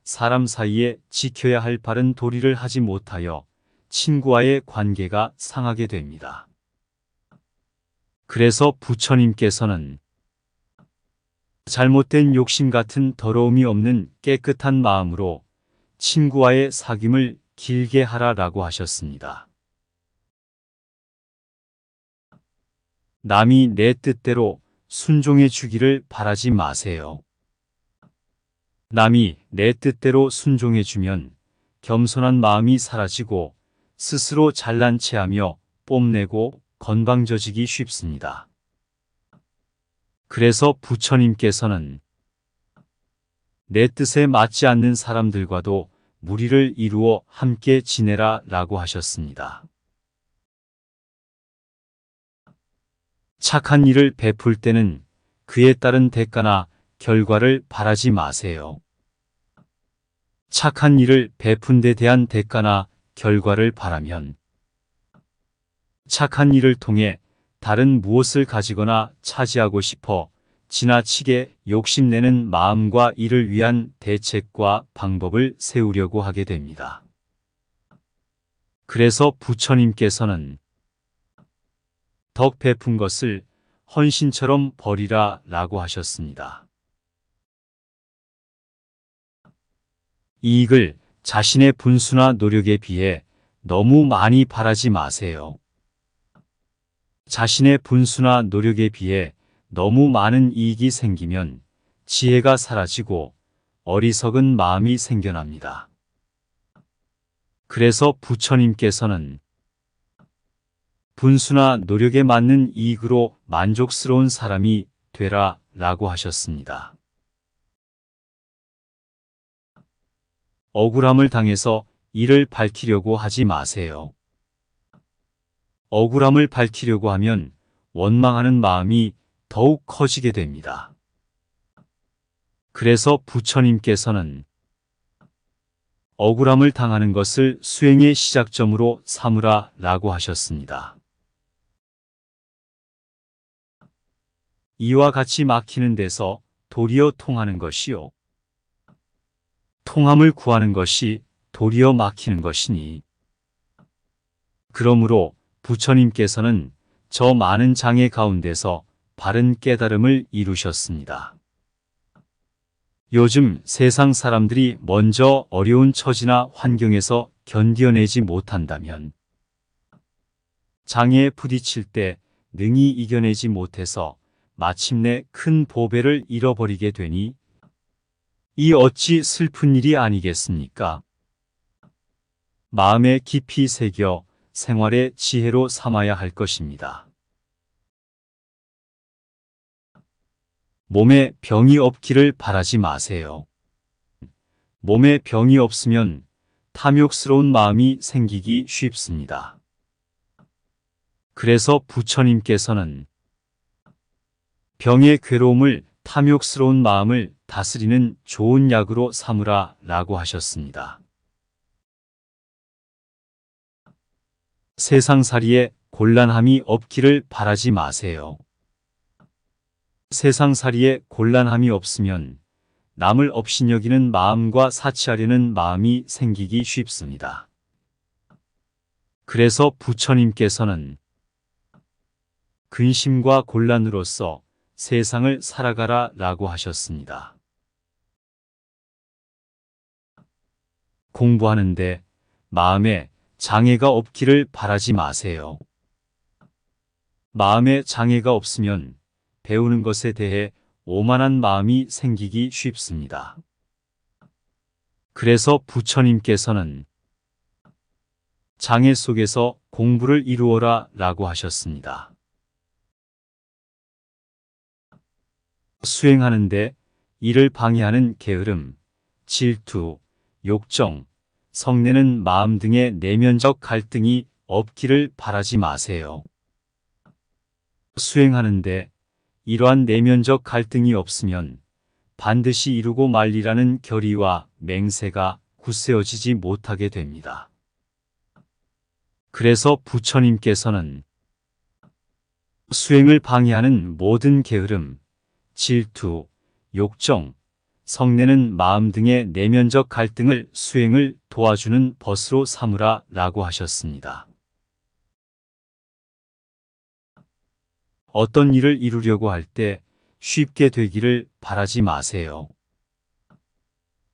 사람 사이에 지켜야 할 바른 도리를 하지 못하여 친구와의 관계가 상하게 됩니다. 그래서 부처님께서는 잘못된 욕심 같은 더러움이 없는 깨끗한 마음으로 친구와의 사귐을 길게 하라라고 하셨습니다. 남이 내 뜻대로 순종해 주기를 바라지 마세요. 남이 내 뜻대로 순종해 주면 겸손한 마음이 사라지고 스스로 잘난 체하며 뽐내고 건방져지기 쉽습니다. 그래서 부처님께서는 내 뜻에 맞지 않는 사람들과도 무리를 이루어 함께 지내라 라고 하셨습니다. 착한 일을 베풀 때는 그에 따른 대가나 결과를 바라지 마세요. 착한 일을 베푼 데 대한 대가나 결과를 바라면 착한 일을 통해 다른 무엇을 가지거나 차지하고 싶어 지나치게 욕심내는 마음과 이를 위한 대책과 방법을 세우려고 하게 됩니다. 그래서 부처님께서는 덕 베푼 것을 헌신처럼 버리라 라고 하셨습니다. 이익을 자신의 분수나 노력에 비해 너무 많이 바라지 마세요. 자신의 분수나 노력에 비해 너무 많은 이익이 생기면 지혜가 사라지고 어리석은 마음이 생겨납니다. 그래서 부처님께서는 분수나 노력에 맞는 이익으로 만족스러운 사람이 되라 라고 하셨습니다. 억울함을 당해서 이를 밝히려고 하지 마세요. 억울함을 밝히려고 하면 원망하는 마음이 더욱 커지게 됩니다. 그래서 부처님께서는 억울함을 당하는 것을 수행의 시작점으로 삼으라 라고 하셨습니다. 이와 같이 막히는 데서 도리어 통하는 것이요. 통함을 구하는 것이 도리어 막히는 것이니. 그러므로 부처님께서는 저 많은 장애 가운데서 바른 깨달음을 이루셨습니다. 요즘 세상 사람들이 먼저 어려운 처지나 환경에서 견뎌내지 못한다면 장애에 부딪힐 때 능히 이겨내지 못해서 마침내 큰 보배를 잃어버리게 되니 이 어찌 슬픈 일이 아니겠습니까? 마음에 깊이 새겨 생활의 지혜로 삼아야 할 것입니다. 몸에 병이 없기를 바라지 마세요. 몸에 병이 없으면 탐욕스러운 마음이 생기기 쉽습니다. 그래서 부처님께서는 병의 괴로움을 탐욕스러운 마음을 다스리는 좋은 약으로 삼으라 라고 하셨습니다. 세상살이에 곤란함이 없기를 바라지 마세요. 세상살이에 곤란함이 없으면 남을 업신여기는 마음과 사치하려는 마음이 생기기 쉽습니다. 그래서 부처님께서는 근심과 곤란으로서 세상을 살아가라 라고 하셨습니다. 공부하는데 마음에 장애가 없기를 바라지 마세요. 마음에 장애가 없으면 배우는 것에 대해 오만한 마음이 생기기 쉽습니다. 그래서 부처님께서는 장애 속에서 공부를 이루어라 라고 하셨습니다. 수행하는데 이를 방해하는 게으름, 질투, 욕정, 성내는 마음 등의 내면적 갈등이 없기를 바라지 마세요. 수행하는데 이러한 내면적 갈등이 없으면 반드시 이루고 말리라는 결의와 맹세가 굳세어지지 못하게 됩니다. 그래서 부처님께서는 수행을 방해하는 모든 게으름, 질투, 욕정, 성내는 마음 등의 내면적 갈등을 수행을 도와주는 벗으로 삼으라 라고 하셨습니다. 어떤 일을 이루려고 할 때 쉽게 되기를 바라지 마세요.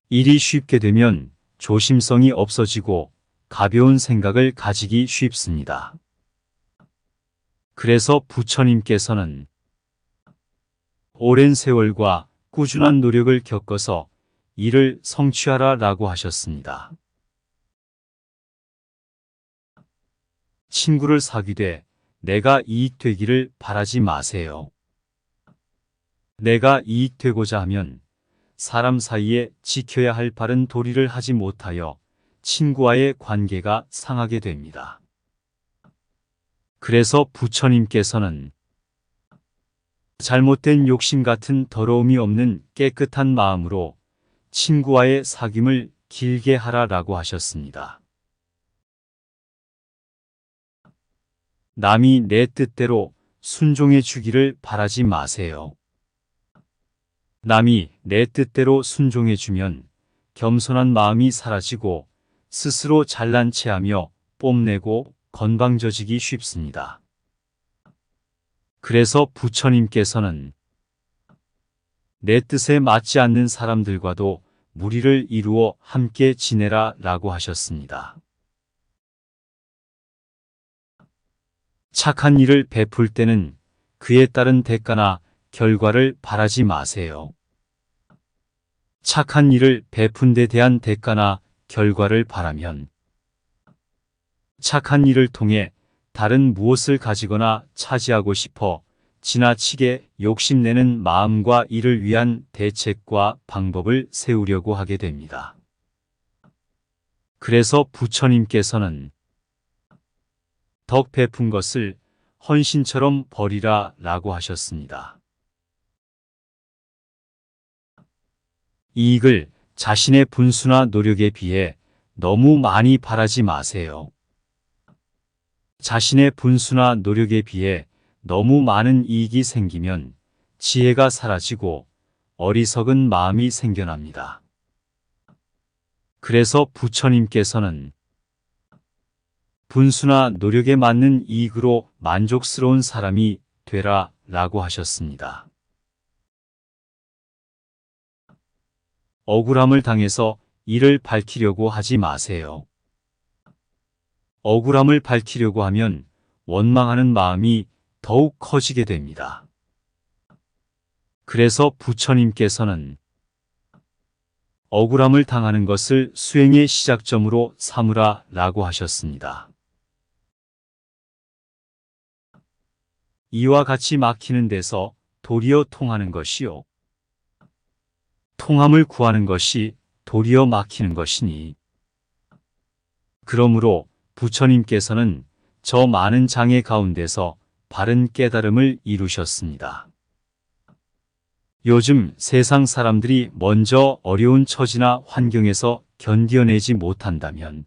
일이 쉽게 되면 조심성이 없어지고 가벼운 생각을 가지기 쉽습니다. 그래서 부처님께서는 오랜 세월과 꾸준한 노력을 겪어서 이를 성취하라 라고 하셨습니다. 친구를 사귀되 내가 이익되기를 바라지 마세요. 내가 이익되고자 하면 사람 사이에 지켜야 할 바른 도리를 하지 못하여 친구와의 관계가 상하게 됩니다. 그래서 부처님께서는 잘못된 욕심 같은 더러움이 없는 깨끗한 마음으로 친구와의 사귐을 길게 하라라고 하셨습니다. 남이 내 뜻대로 순종해 주기를 바라지 마세요. 남이 내 뜻대로 순종해 주면 겸손한 마음이 사라지고 스스로 잘난 체하며 뽐내고 건방져지기 쉽습니다. 그래서 부처님께서는 내 뜻에 맞지 않는 사람들과도 무리를 이루어 함께 지내라 라고 하셨습니다. 착한 일을 베풀 때는 그에 따른 대가나 결과를 바라지 마세요. 착한 일을 베푼 데 대한 대가나 결과를 바라면 착한 일을 통해 다른 무엇을 가지거나 차지하고 싶어 지나치게 욕심내는 마음과 이를 위한 대책과 방법을 세우려고 하게 됩니다. 그래서 부처님께서는 덕 베푼 것을 헌신처럼 버리라 라고 하셨습니다. 이익을 자신의 분수나 노력에 비해 너무 많이 바라지 마세요. 자신의 분수나 노력에 비해 너무 많은 이익이 생기면 지혜가 사라지고 어리석은 마음이 생겨납니다. 그래서 부처님께서는 분수나 노력에 맞는 이익으로 만족스러운 사람이 되라 라고 하셨습니다. 억울함을 당해서 이를 밝히려고 하지 마세요. 억울함을 밝히려고 하면 원망하는 마음이 더욱 커지게 됩니다. 그래서 부처님께서는 억울함을 당하는 것을 수행의 시작점으로 삼으라 라고 하셨습니다. 이와 같이 막히는 데서 도리어 통하는 것이요. 통함을 구하는 것이 도리어 막히는 것이니. 그러므로 부처님께서는 저 많은 장애 가운데서 바른 깨달음을 이루셨습니다. 요즘 세상 사람들이 먼저 어려운 처지나 환경에서 견뎌내지 못한다면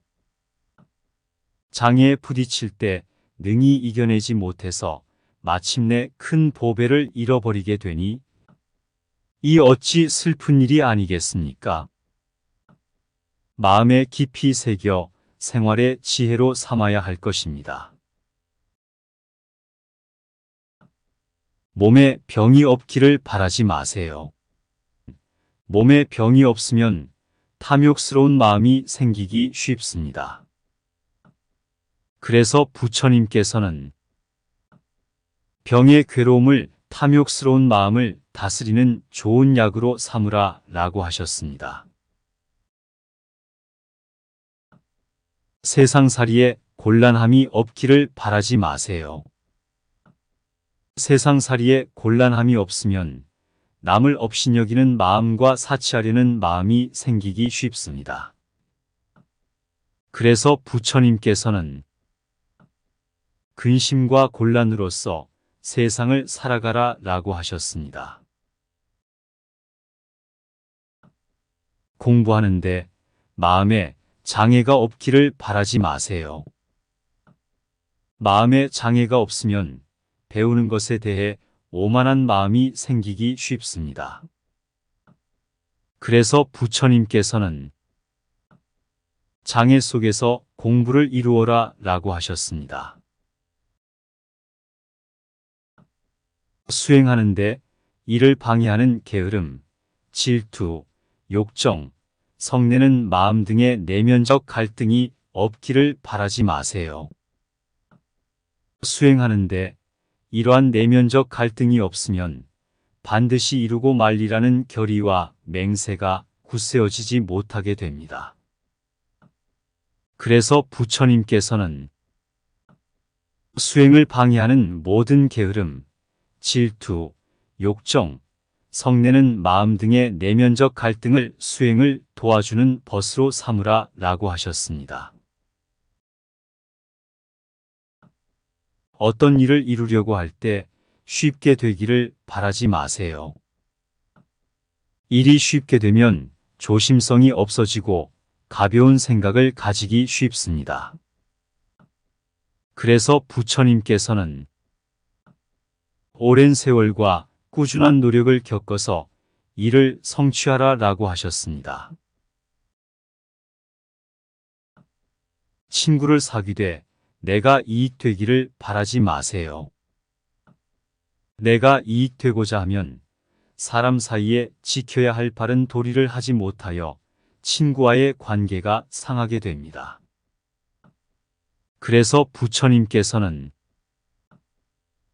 장애에 부딪힐 때 능히 이겨내지 못해서 마침내 큰 보배를 잃어버리게 되니 이 어찌 슬픈 일이 아니겠습니까? 마음에 깊이 새겨 생활의 지혜로 삼아야 할 것입니다. 몸에 병이 없기를 바라지 마세요. 몸에 병이 없으면 탐욕스러운 마음이 생기기 쉽습니다. 그래서 부처님께서는 병의 괴로움을 탐욕스러운 마음을 다스리는 좋은 약으로 삼으라 라고 하셨습니다. 세상살이에 곤란함이 없기를 바라지 마세요. 세상살이에 곤란함이 없으면 남을 업신여기는 마음과 사치하려는 마음이 생기기 쉽습니다. 그래서 부처님께서는 근심과 곤란으로서 세상을 살아가라 라고 하셨습니다. 공부하는데 마음에 장애가 없기를 바라지 마세요. 마음에 장애가 없으면 배우는 것에 대해 오만한 마음이 생기기 쉽습니다. 그래서 부처님께서는 장애 속에서 공부를 이루어라 라고 하셨습니다. 수행하는데 이를 방해하는 게으름, 질투, 욕정, 성내는 마음 등의 내면적 갈등이 없기를 바라지 마세요. 수행하는데 이러한 내면적 갈등이 없으면 반드시 이루고 말리라는 결의와 맹세가 굳세어지지 못하게 됩니다. 그래서 부처님께서는 수행을 방해하는 모든 게으름, 질투, 욕정, 성내는 마음 등의 내면적 갈등을 수행을 도와주는 벗으로 삼으라 라고 하셨습니다. 어떤 일을 이루려고 할 때 쉽게 되기를 바라지 마세요. 일이 쉽게 되면 조심성이 없어지고 가벼운 생각을 가지기 쉽습니다. 그래서 부처님께서는 오랜 세월과 꾸준한 노력을 겪어서 이를 성취하라 라고 하셨습니다. 친구를 사귀되 내가 이익되기를 바라지 마세요. 내가 이익되고자 하면 사람 사이에 지켜야 할 바른 도리를 하지 못하여 친구와의 관계가 상하게 됩니다. 그래서 부처님께서는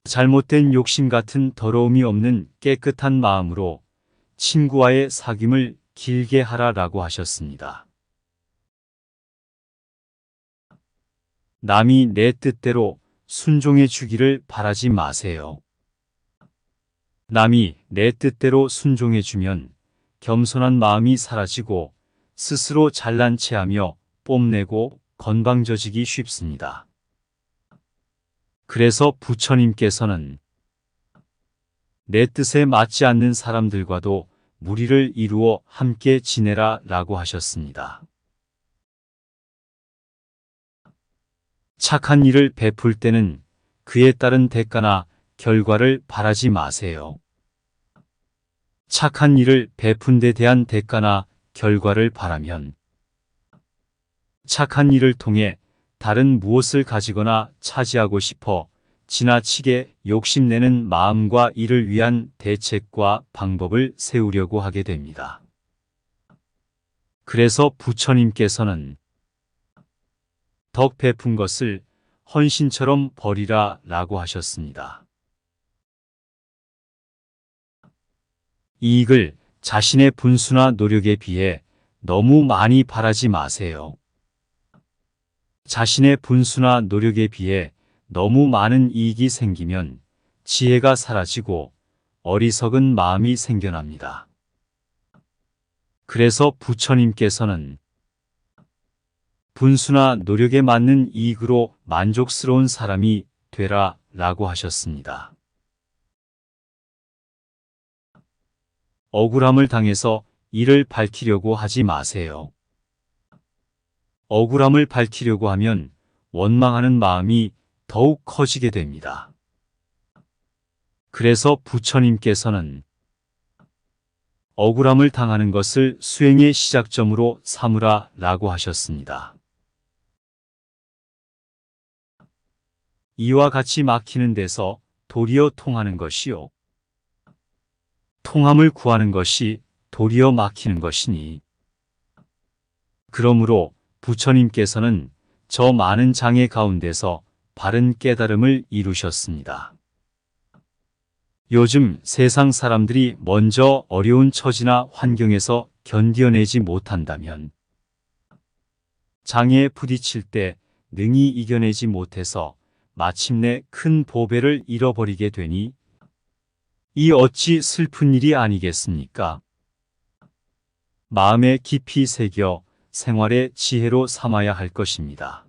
잘못된 욕심 같은 더러움이 없는 깨끗한 마음으로 친구와의 사귐을 길게 하라라고 하셨습니다. 남이 내 뜻대로 순종해 주기를 바라지 마세요. 남이 내 뜻대로 순종해 주면 겸손한 마음이 사라지고 스스로 잘난 체하며 뽐내고 건방져지기 쉽습니다. 그래서 부처님께서는 내 뜻에 맞지 않는 사람들과도 무리를 이루어 함께 지내라 라고 하셨습니다. 착한 일을 베풀 때는 그에 따른 대가나 결과를 바라지 마세요. 착한 일을 베푼 데 대한 대가나 결과를 바라면 착한 일을 통해 다른 무엇을 가지거나 차지하고 싶어 지나치게 욕심내는 마음과 이를 위한 대책과 방법을 세우려고 하게 됩니다. 그래서 부처님께서는 덕 베푼 것을 헌신처럼 버리라 라고 하셨습니다. 이익을 자신의 분수나 노력에 비해 너무 많이 바라지 마세요. 자신의 분수나 노력에 비해 너무 많은 이익이 생기면 지혜가 사라지고 어리석은 마음이 생겨납니다. 그래서 부처님께서는 분수나 노력에 맞는 이익으로 만족스러운 사람이 되라 라고 하셨습니다. 억울함을 당해서 이를 밝히려고 하지 마세요. 억울함을 밝히려고 하면 원망하는 마음이 더욱 커지게 됩니다. 그래서 부처님께서는 억울함을 당하는 것을 수행의 시작점으로 삼으라 라고 하셨습니다. 이와 같이 막히는 데서 도리어 통하는 것이요. 통함을 구하는 것이 도리어 막히는 것이니. 그러므로 부처님께서는 저 많은 장애 가운데서 바른 깨달음을 이루셨습니다. 요즘 세상 사람들이 먼저 어려운 처지나 환경에서 견뎌내지 못한다면 장애에 부딪힐 때 능히 이겨내지 못해서 마침내 큰 보배를 잃어버리게 되니 이 어찌 슬픈 일이 아니겠습니까? 마음에 깊이 새겨 생활의 지혜로 삼아야 할 것입니다.